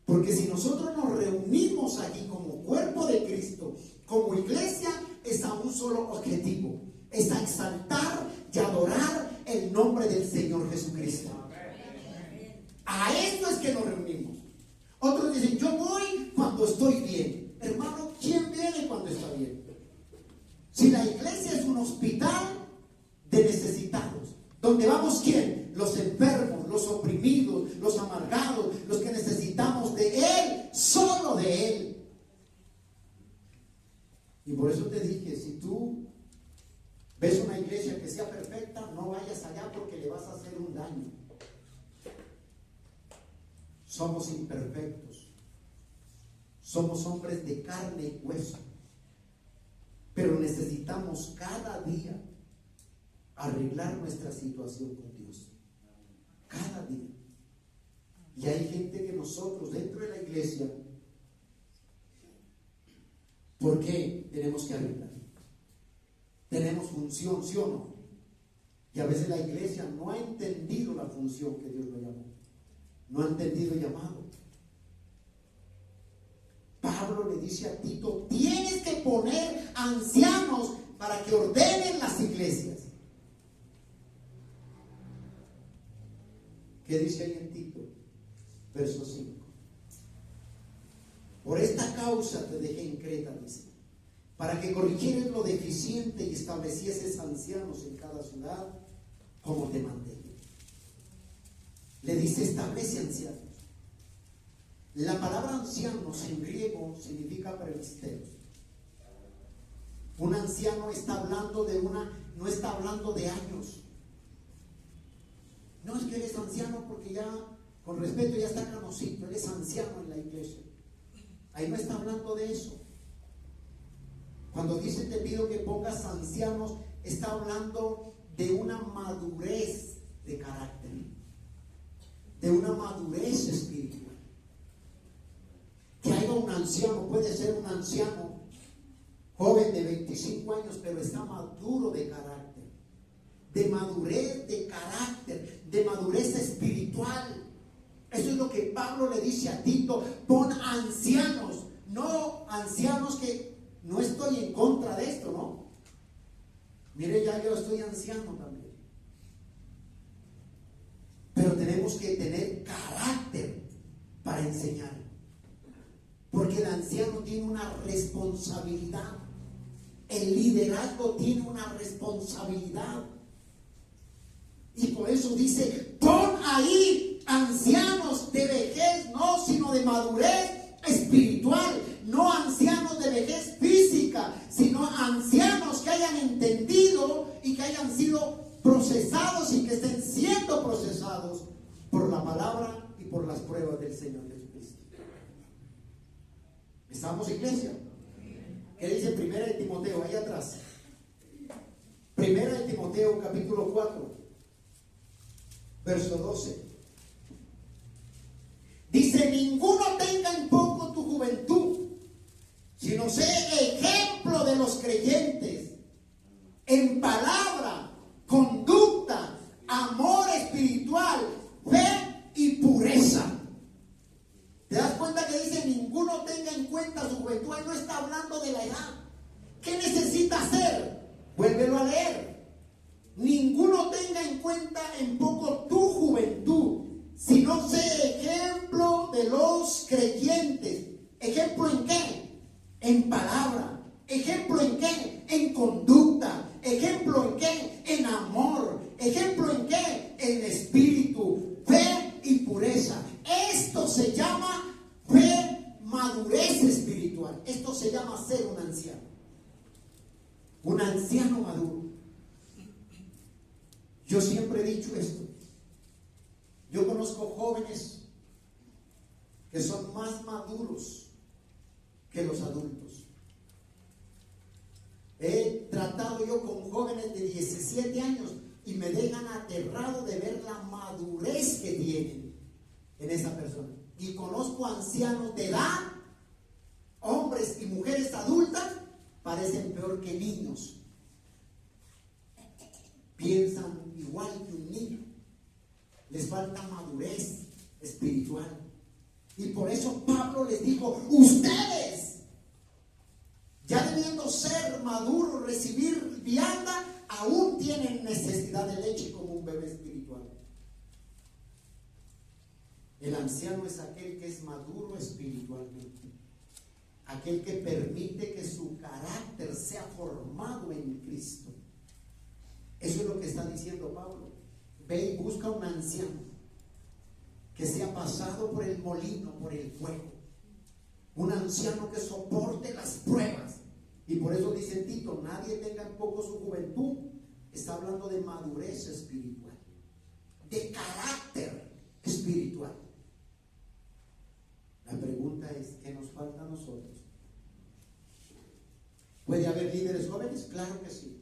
Porque si nosotros nos reunimos aquí como cuerpo de Cristo, como iglesia, es a un solo objetivo. Es a exaltar y adorar el nombre del Señor Jesucristo. A esto es que nos reunimos. Otros dicen, yo voy cuando estoy bien. Hermano, ¿quién viene cuando está bien? Si la iglesia es un hospital de necesitados, ¿dónde vamos quién? Los enfermos, los oprimidos, los amargados, los que necesitamos de Él, solo de Él. Y por eso te dije, si tú ves una iglesia que sea perfecta, no vayas allá porque le vas a hacer un daño. Somos imperfectos. Somos hombres de carne y hueso. Pero necesitamos cada día arreglar nuestra situación con Dios. Cada día. Y hay gente que nosotros dentro de la iglesia, ¿por qué tenemos que arreglar? Tenemos función, ¿sí o no? Y a veces la iglesia no ha entendido la función que Dios lo llamó. no ha entendido el llamado. Pablo le dice a Tito, tienes que poner ancianos para que ordenen las iglesias. ¿Qué dice ahí en Tito? Verso 5. Por esta causa te dejé en Creta, dice, para que corrigieres lo deficiente y establecieses ancianos en cada ciudad, como te mandé. Le dice, establece ancianos. La palabra ancianos en griego significa presbítero. Un anciano está hablando no está hablando de años. No es que él es anciano porque ya, con respeto, ya está canocito, él es anciano en la iglesia. Ahí no está hablando de eso. Cuando dice te pido que pongas ancianos, está hablando de una madurez de carácter, de una madurez espiritual. Que haya un anciano, puede ser un anciano joven de 25 años, pero está maduro de carácter, de madurez de carácter, de madurez espiritual. Eso es lo que Pablo le dice a Tito, pon ancianos, no ancianos que no estoy en contra de esto, ¿no? Mire, ya yo estoy anciano también. Pero tenemos que tener carácter para enseñar. Porque el anciano tiene una responsabilidad. El liderazgo tiene una responsabilidad. Y por eso dice, pon ahí ancianos de vejez, no, sino de madurez espiritual. No ancianos de vejez física, sino ancianos que hayan entendido y que hayan sido procesados y que estén siendo procesados por la palabra y por las pruebas del Señor Jesucristo. ¿Estamos, iglesia? ¿Qué dice Primera de Timoteo? Ahí atrás. Primera de Timoteo, capítulo 4, verso 12. Dice, ninguno tenga en poco tu juventud, sino sé ejemplo de los creyentes en palabra, conducta, amor espiritual, fe y pureza. ¿Te das cuenta que dice ninguno tenga en cuenta su juventud? Él no está hablando de la edad. ¿Qué necesita hacer? Vuélvelo a leer. Ninguno tenga en cuenta en poco tu juventud, sino sé ejemplo de los creyentes. ¿Ejemplo en qué? En palabra. ¿Ejemplo en qué? En conducta. ¿Ejemplo en qué? En amor. ¿Ejemplo en qué? En espíritu, fe y pureza. Esto se llama fe, madurez espiritual. Esto se llama ser un anciano. Un anciano maduro. Yo siempre he dicho esto. Yo conozco jóvenes que son más maduros que los adultos. He tratado yo con jóvenes de 17 años y me dejan aterrado de ver la madurez que tienen en esa persona. Y conozco ancianos de edad, hombres y mujeres adultas, parecen peor que niños. Piensan igual que un niño. Les falta madurez espiritual. Y por eso Pablo les dijo, ustedes, ya debiendo ser maduros, recibir vianda, aún tienen necesidad de leche como un bebé espiritual. El anciano es aquel que es maduro espiritualmente, aquel que permite que su carácter sea formado en Cristo. Eso es lo que está diciendo Pablo. Ve y busca un anciano que sea pasado por el molino, por el fuego. Un anciano que soporte las pruebas. Y por eso dice Tito, nadie tenga en poco su juventud. Está hablando de madurez espiritual, de carácter espiritual. La pregunta es, ¿qué nos falta a nosotros? ¿Puede haber líderes jóvenes? Claro que sí.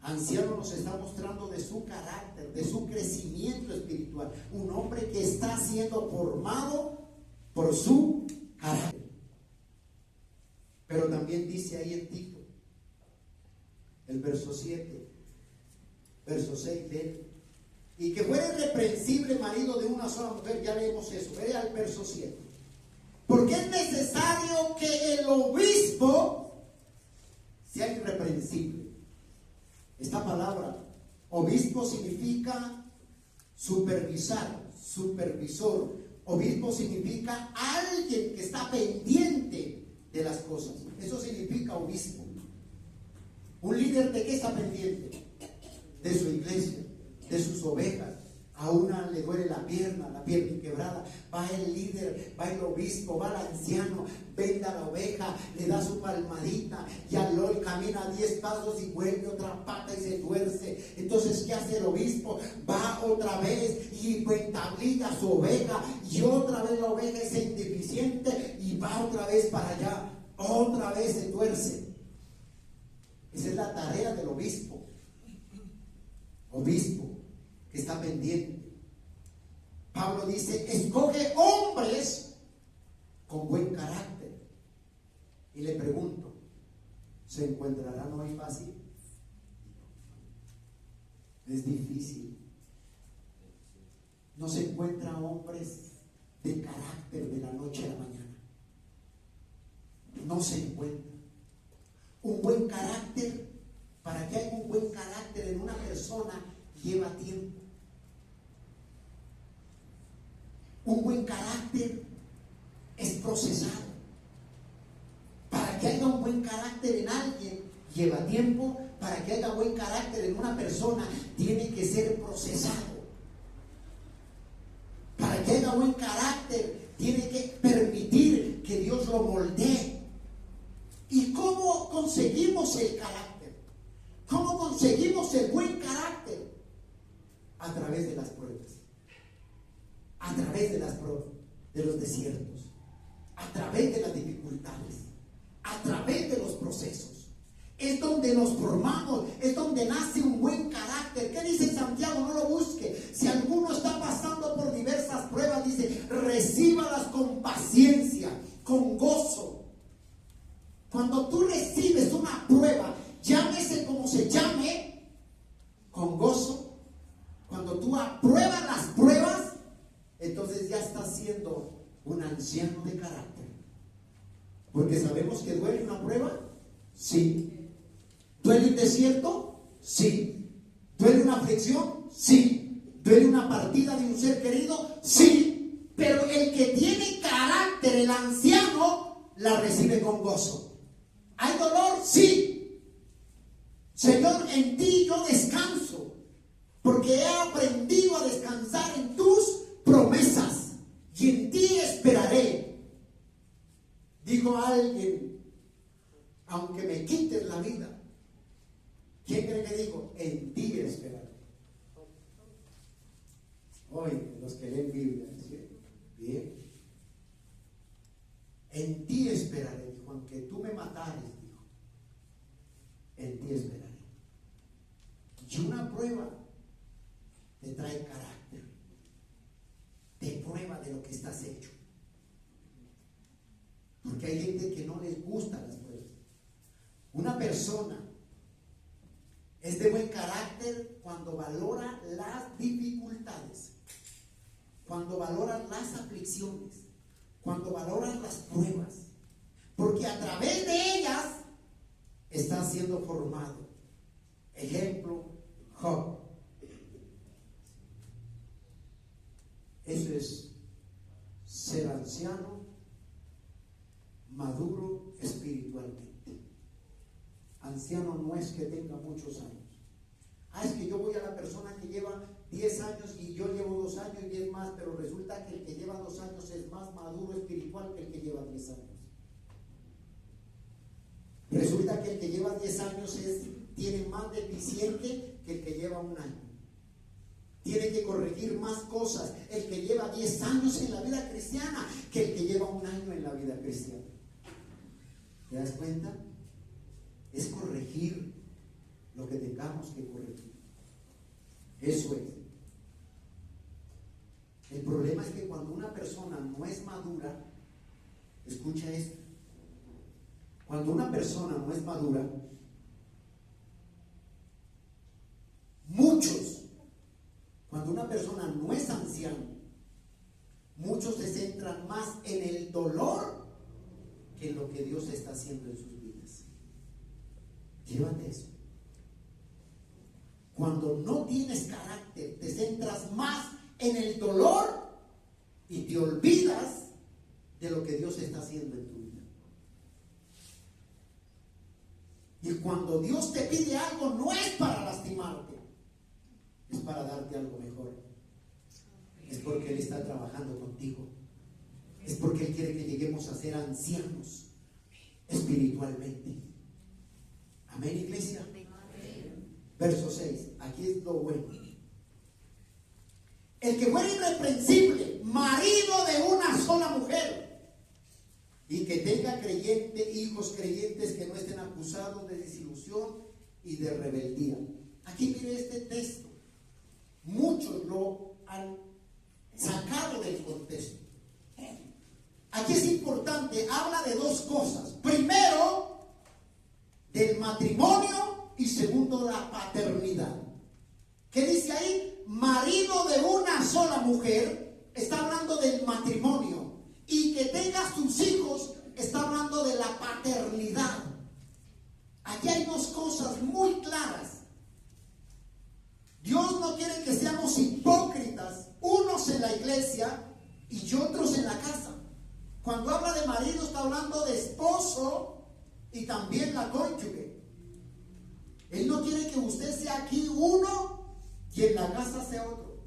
Anciano nos está mostrando de su carácter, de su crecimiento espiritual. Un hombre que está siendo formado por su carácter. Pero también dice ahí en Tito, el verso 7, verso 6 de él, y que fuera irreprensible marido de una sola mujer. Ya leemos eso, ve al verso 7. Porque es necesario que el obispo sea irreprensible. Esta palabra, obispo, significa supervisar, supervisor. Obispo significa alguien que está pendiente de las cosas. Eso significa obispo. ¿Un líder de qué está pendiente? De su iglesia, de sus ovejas. A una le duele la pierna quebrada. Va el líder, va el obispo, va el anciano, venda la oveja, le da su palmadita, y al camina 10 pasos y vuelve otra pata y se tuerce. Entonces, ¿qué hace el obispo? Va otra vez y entablilla a su oveja, y otra vez la oveja es indeficiente y va otra vez para allá, otra vez se tuerce. Esa es la tarea del obispo. Obispo que está pendiente. Pablo dice: escoge hombres con buen carácter. Y le pregunto, ¿se encontrarán hoy fácil? Es difícil. No se encuentran hombres de carácter de la noche a la mañana. No se encuentra. Un buen carácter, para que haya un buen carácter en una persona, lleva tiempo. Un buen carácter es procesado. Para que haya un buen carácter en alguien, lleva tiempo. Para que haya buen carácter en una persona, tiene que ser procesado. Para que haya buen carácter, tiene que permitir que Dios lo moldee. ¿Y cómo conseguimos el carácter? ¿Cómo conseguimos el buen carácter? A través de las pruebas, a través de las pruebas, de los desiertos, a través de las dificultades, a través de los procesos. Es donde nos formamos, es donde nace un buen carácter. ¿Qué dice Santiago? No lo busque. Si alguno está pasando por diversas pruebas, dice, recíbalas con paciencia, con gozo. Cuando tú recibes una prueba, llámese como se llame, con gozo. Cuando tú apruebas las pruebas, entonces ya estás siendo un anciano de carácter. Porque sabemos que duele una prueba, sí. ¿Duele un desierto? Sí. ¿Duele una aflicción? Sí. ¿Duele una partida de un ser querido? Sí. Pero el que tiene carácter, el anciano, la recibe con gozo. ¿Hay dolor? Sí. Señor, en ti yo descanso, porque he aprendido a descansar en tus promesas, y en ti esperaré. Dijo alguien: aunque me quites la vida. ¿Quién cree que dijo? En ti esperaré. Hoy, los que leen Biblia, ¿sí? Bien. En ti esperaré, dijo, aunque tú me matares, dijo, en ti esperaré. Y una prueba te trae carácter, te prueba de lo que estás hecho. Porque hay gente que no les gustan las pruebas. Una persona es de buen carácter cuando valora las dificultades, cuando valora las aflicciones, cuando valoran las pruebas, porque a través de ellas está siendo formado. Ejemplo, Job. Eso es ser anciano, maduro espiritualmente. Anciano no es que tenga muchos años. Es que yo voy a la persona que lleva 10 años y yo llevo 2 años y 10 más, pero resulta que el que lleva 2 años es más maduro espiritual que el que lleva 10 años. Resulta que el que lleva 10 años tiene más deficiente que el que lleva 1 año. Tiene que corregir más cosas el que lleva 10 años en la vida cristiana que el que lleva 1 año en la vida cristiana. ¿Te das cuenta? Es corregir lo que tengamos que corregir. Eso es. El problema es que cuando una persona no es madura, escucha esto, cuando una persona no es madura, muchos, cuando una persona no es anciano, muchos se centran más en el dolor que en lo que Dios está haciendo en sus vidas. Llévate eso. Cuando no tienes carácter, te centras más en el dolor y te olvidas de lo que Dios está haciendo en tu vida. Y cuando Dios te pide algo, no es para lastimarte, es para darte algo mejor. Es porque Él está trabajando contigo. Es porque Él quiere que lleguemos a ser ancianos espiritualmente. Amén, iglesia. Verso 6, aquí es lo bueno. El que fuera irreprensible, marido de una sola mujer, y que tenga hijos creyentes que no estén acusados de desilusión y de rebeldía. Aquí mire este texto. Muchos lo han sacado del contexto. Aquí es importante, habla de dos cosas. Primero, del matrimonio, y segundo, la paternidad. ¿Qué dice ahí? Marido de una sola mujer, está hablando del matrimonio. Y que tenga sus hijos, está hablando de la paternidad. Aquí hay dos cosas muy claras. Dios no quiere que seamos hipócritas, unos en la iglesia y otros en la casa. Cuando habla de marido, está hablando de esposo y también la cónyuge. Él no quiere que usted sea aquí uno y en la casa sea otro.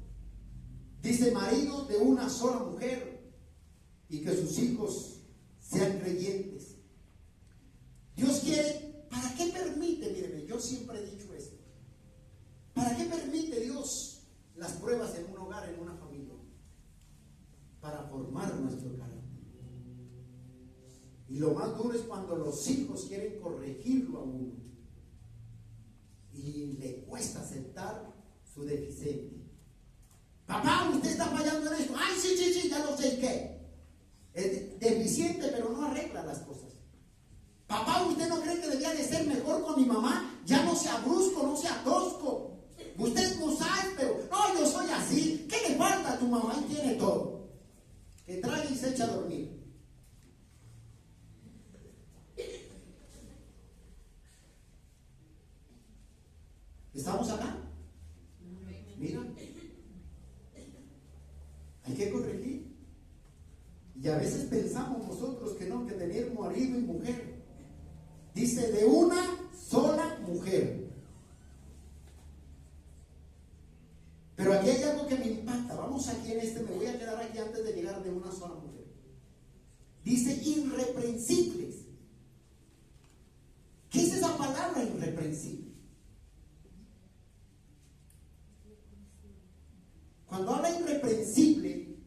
Dice marido de una sola mujer y que sus hijos sean creyentes. Dios quiere, ¿para qué permite? Míreme, yo siempre he dicho esto. ¿Para qué permite Dios las pruebas en un hogar, en una familia? Para formar nuestro carácter. Y lo más duro es cuando los hijos quieren corregirlo a uno y le cuesta aceptar su deficiencia. Papá, usted está fallando en esto. Ay, sí, ya lo sé. ¿Qué? Es deficiente, pero no arregla las cosas. Papá, ¿usted no cree que debía de ser mejor con mi mamá? Ya no sea brusco, no sea tosco. Usted no sabe, pero no, yo soy así. ¿Qué le falta a tu mamá? Ahí tiene todo. Que trae y se echa a dormir. ¿Estamos acá? Mira, hay que corregir. Y a veces pensamos nosotros que no, que tener marido y mujer. Dice de una sola mujer. Pero aquí hay algo que me impacta. Vamos aquí en me voy a quedar aquí antes de llegar de una sola mujer. Dice irreprensibles. ¿Qué es esa palabra irreprensible? Cuando habla irreprensible,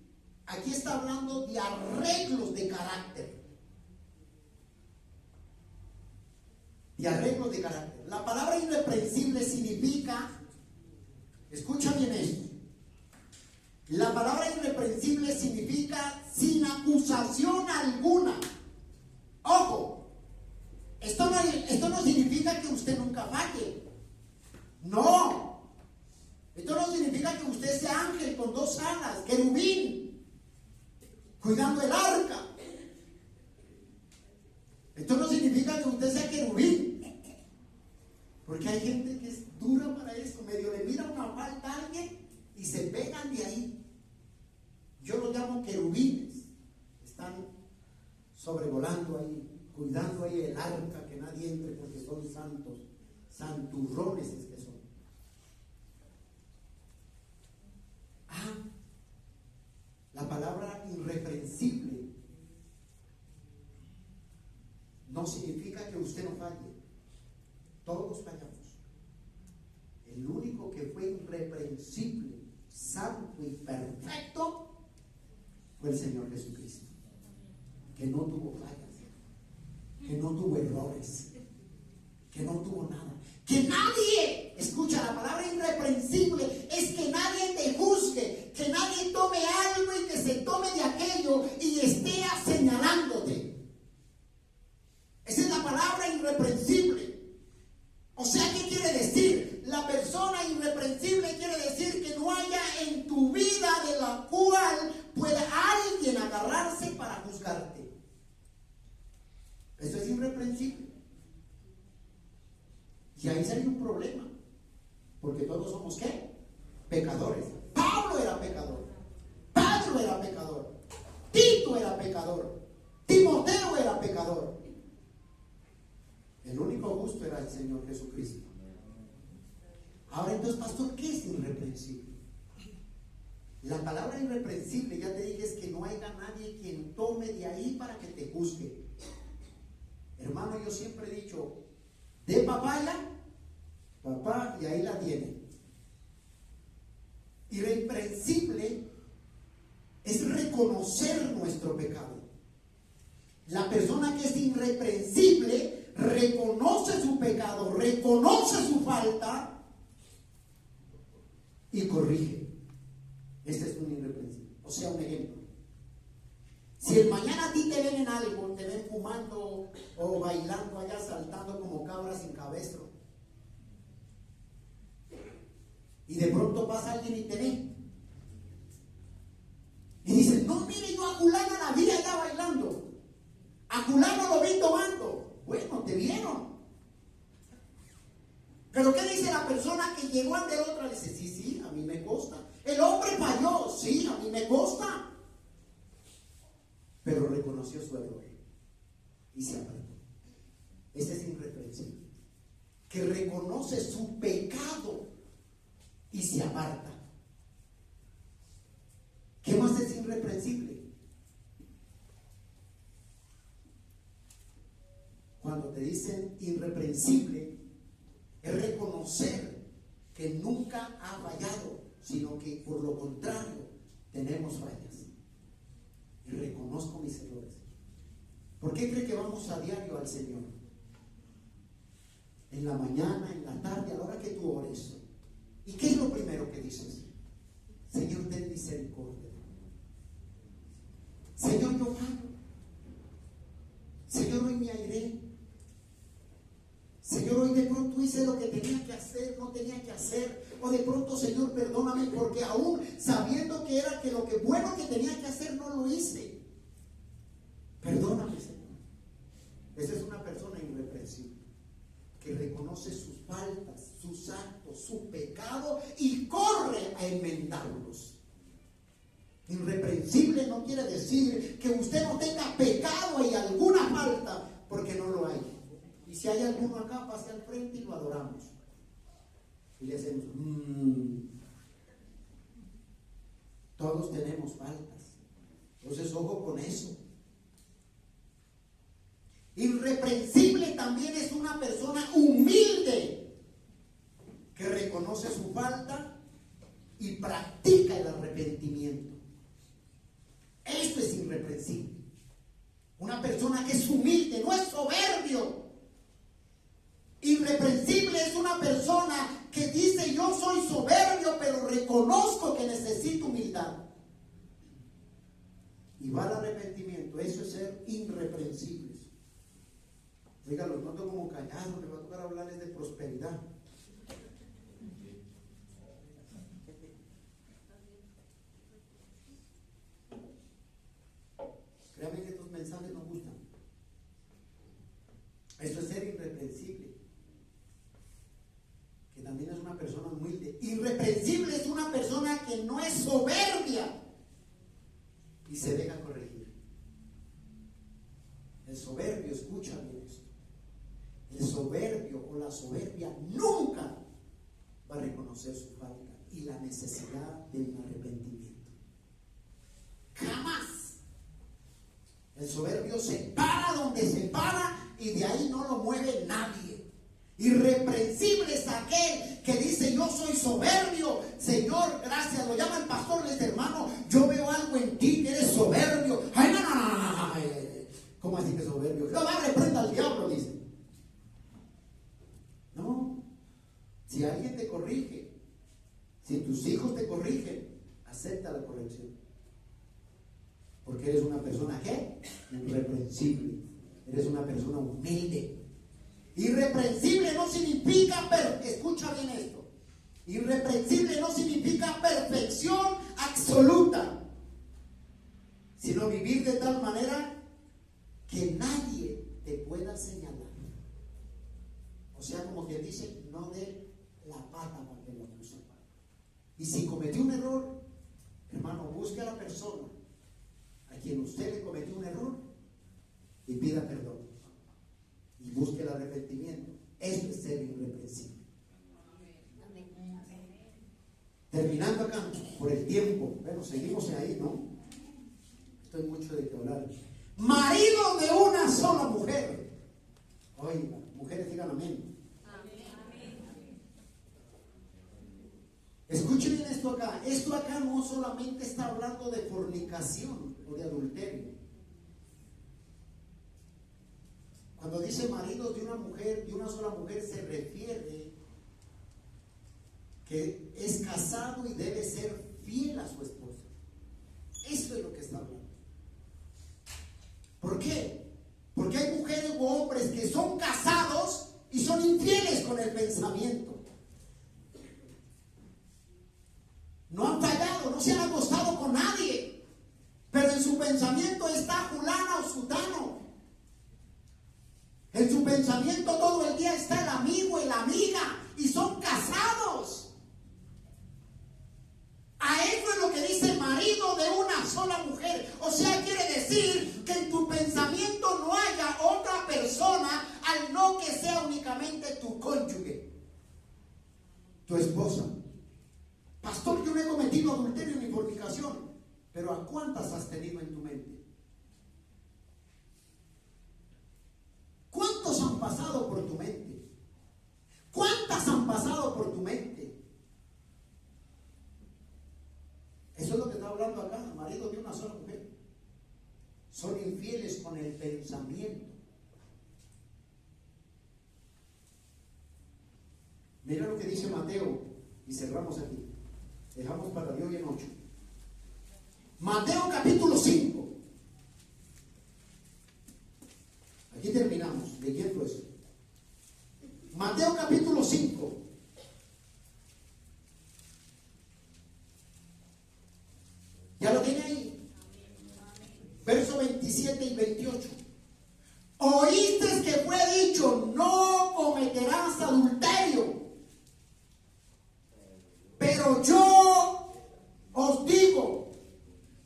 aquí está hablando de arreglos de carácter. De arreglos de carácter. La palabra irreprensible significa, escucha bien esto. La palabra irreprensible significa sin acusación alguna. Ojo, esto no significa que usted nunca falle. No. Esto no significa que usted sea ángel con dos alas, querubín, cuidando el arca. Esto no significa que usted sea querubín. Porque hay gente que es dura para eso. Medio le mira una falta a alguien y se pegan de ahí. Yo los llamo querubines. Están sobrevolando ahí, cuidando ahí el arca, que nadie entre porque son santos, santurrones es que son. La palabra irreprensible no significa que usted no falle. Todos fallamos. El único que fue irreprensible, santo y perfecto fue el Señor Jesucristo, que no tuvo fallas, que no tuvo errores, que no tuvo nada. Que nadie, escucha, la palabra irreprensible es que nadie te juzgue, que nadie tome algo y que se tome de aquello y esté señalándote. Esa es la palabra irreprensible. O sea, ¿qué quiere decir? La persona irreprensible quiere decir que no haya en tu pecadores. Pablo era pecador. Pedro era pecador. Tito era pecador. Timoteo era pecador. El único justo era el Señor Jesucristo. Ahora entonces, pastor, ¿qué es irreprensible? La palabra irreprensible, ya te dije, es que no haya nadie quien tome de ahí para que te juzgue. Hermano, yo siempre he dicho, de papaya, papá, y ahí la tiene. Irreprensible es reconocer nuestro pecado. La persona que es irreprensible reconoce su pecado, reconoce su falta y corrige. Este es un irreprensible. O sea, un ejemplo. Si el mañana a ti te ven en algo, te ven fumando o bailando allá, saltando como cabras sin cabestro, y de pronto pasa alguien y te ve y dices, no, mire, yo a fulano la vi allá bailando, a fulano lo vi tomando. Bueno, te vieron. Pero ¿qué dice la persona que llegó ante otra? Le dice, sí, a mí me consta. El hombre falló, sí, a mí me consta. Pero reconoció su error y se apartó. Ese es irreprensible, que reconoce su pecado y se aparta. ¿Qué más es irreprensible? Cuando te dicen irreprensible, es reconocer que nunca ha fallado, sino que por lo contrario tenemos fallas. Y reconozco mis errores. ¿Por qué cree que vamos a diario al Señor? En la mañana, en la tarde, a la hora que tú ores. ¿Y qué es lo primero que dices? Señor, ten misericordia. Señor, yo fallo. Señor, hoy me airé. Señor, hoy de pronto hice lo que tenía que hacer, no tenía que hacer. O de pronto, Señor, perdóname porque aún sabiendo que era que lo que bueno que tenía que hacer no lo hice. Perdóname, Señor. Esa es una persona irreprensible, que reconoce sus faltas, sus actos, su pecado y corre a enmendarlos. Irreprensible no quiere decir que usted no tenga pecado y alguna falta, porque no lo hay. Y si hay alguno acá, pase al frente y lo adoramos. Y le hacemos, todos tenemos faltas. Entonces, ojo con eso. Irreprensible también es una persona humilde, que reconoce su falta y practica el arrepentimiento. Esto es irreprensible. Una persona que es humilde, no es soberbio. Irreprensible es una persona que dice, yo soy soberbio, pero reconozco que necesito humildad. Y va al arrepentimiento. Eso es ser irreprensibles. Oiga, los noto como callados, le va a tocar hablarles de prosperidad. Créanme que estos mensajes nos gustan. Esto es ser irreprensible. Que también es una persona humilde. Irreprensible es una persona que no es soberbia y se deja corregir. El soberbio, escucha bien esto. El soberbio o la soberbia nunca va a reconocer su falta y la necesidad de un arrepentimiento. Jamás. El soberbio se para donde se para y de ahí no lo mueve nadie. Irreprensible es aquel que dice, yo soy soberbio, Señor, gracias. Lo llama el pastor, le dice, hermano, yo veo algo en ti que eres soberbio. Ay, no. ¿Cómo así que soberbio? No, va, reprenda al diablo, dice. No, si alguien te corrige, si tus hijos te corrigen, acepta la corrección. Porque eres una persona, ¿qué? Irreprensible. Eres una persona humilde. Irreprensible no significa, escucha bien esto. Irreprensible no significa perfección absoluta, sino vivir de tal manera que nadie te pueda señalar. O sea, como que dice, no dé la pata para que lo acusen. Y si cometió un error, hermano, busque a la persona a quien usted le cometió un error y pida perdón. Y busque el arrepentimiento. Eso es ser irreprensible. Terminando acá, por el tiempo. Bueno, seguimos ahí, ¿no? Esto hay mucho de que hablar. Marido de una sola mujer. Oiga, mujeres digan amén. Escuchen bien esto acá. Esto acá no solamente está hablando de fornicación o de adulterio. Cuando dice marido de una mujer, de una sola mujer, se refiere que es casado y debe ser fiel a su esposa. Esto es lo que está hablando. ¿Por qué? Porque hay mujeres o hombres que son casados y son infieles con el pensamiento. No han fallado, no se han acostado con nadie, pero en su pensamiento está fulana o sutano. En su pensamiento todo el día está el amigo y la amiga, y son casados. A eso es lo que dice marido de una sola mujer. O sea, quiere decir que en tu pensamiento no haya otra persona, al no que sea únicamente tu cónyuge, tu esposa. Pastor, yo no he cometido adulterio ni fornicación, pero ¿a cuántas has tenido en tu mente? ¿Cuántos han pasado por tu mente? ¿Cuántas han pasado por tu mente? Eso es lo que está hablando acá, marido de una sola mujer. Son infieles con el pensamiento. Mira lo que dice Mateo, y cerramos aquí. Dejamos para de hoy en 8. Mateo capítulo 5. Aquí terminamos leyendo eso. Mateo capítulo 5. ¿Ya lo tiene ahí? Verso 27 y 28. Oíste que fue dicho, no cometerás adulterio. Pero yo os digo,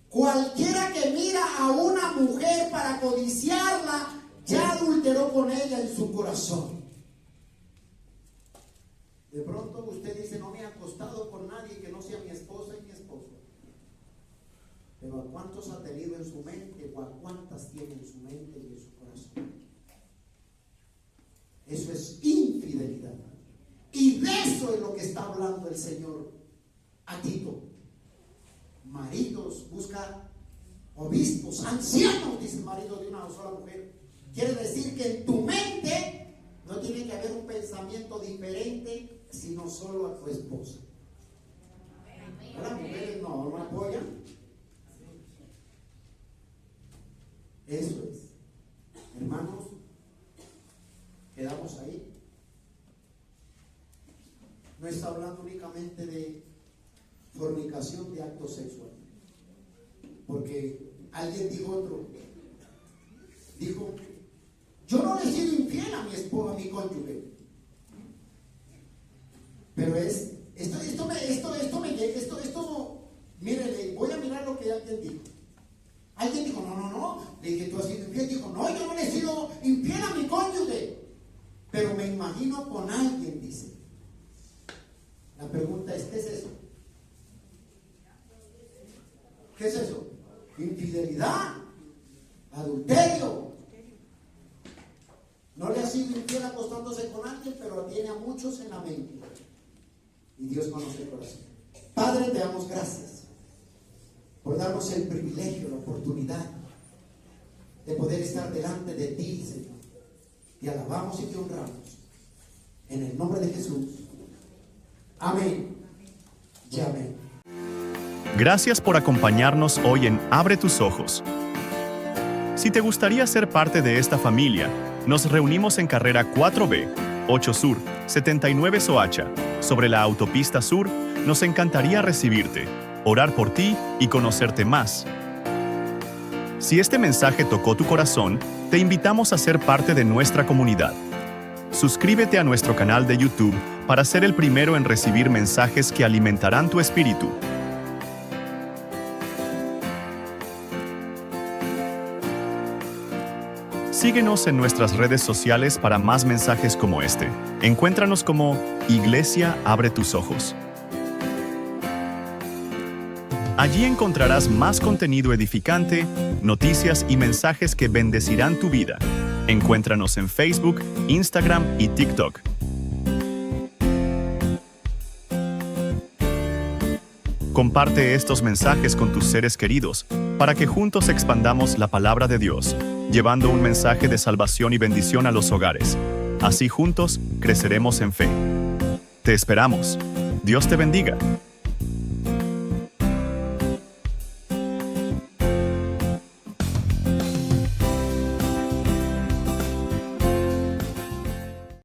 cualquiera que mira a una mujer para codiciarla, ya adulteró con ella en su corazón. De pronto usted dice, no me he acostado con nadie que no sea mi esposa y mi esposo. Pero ¿a cuántos ha tenido en su mente o a cuántas tiene en su mente y en su corazón? Eso es infidelidad. Y de eso es lo que está hablando el Señor a Tito. Maridos, busca obispos, ancianos, dice el marido de una sola mujer. Quiere decir que en tu mente no tiene que haber un pensamiento diferente, sino solo a tu esposa. Las mujeres no apoyan. Eso es. Hermanos, quedamos ahí. No está hablando únicamente de fornicación, de acto sexual. Porque alguien dijo, yo no le he sido infiel a mi esposa, a mi cónyuge. Pero mire, voy a mirar lo que alguien dijo. Alguien dijo, no, le dije, tú has sido infiel. Dijo, no, yo no le he sido infiel a mi cónyuge. Pero me imagino con alguien, dice. La pregunta es, ¿qué es eso? ¿Qué es eso? Infidelidad, adulterio. No le ha sido infiel acostándose con alguien, pero tiene a muchos en la mente. Y Dios conoce el corazón. Padre, te damos gracias por darnos el privilegio, la oportunidad de poder estar delante de ti, Señor. Te alabamos y te honramos. En el nombre de Jesús. Amén. Y amén.
Gracias por acompañarnos hoy en Abre tus Ojos. Si te gustaría ser parte de esta familia, nos reunimos en carrera 4B, 8 Sur, 79 Soacha, sobre la autopista Sur. Nos encantaría recibirte, orar por ti y conocerte más. Si este mensaje tocó tu corazón, te invitamos a ser parte de nuestra comunidad. Suscríbete a nuestro canal de YouTube para ser el primero en recibir mensajes que alimentarán tu espíritu. Síguenos en nuestras redes sociales para más mensajes como este. Encuéntranos como Iglesia Abre Tus Ojos. Allí encontrarás más contenido edificante, noticias y mensajes que bendecirán tu vida. Encuéntranos en Facebook, Instagram y TikTok. Comparte estos mensajes con tus seres queridos para que juntos expandamos la palabra de Dios, llevando un mensaje de salvación y bendición a los hogares. Así juntos creceremos en fe. Te esperamos. Dios te bendiga.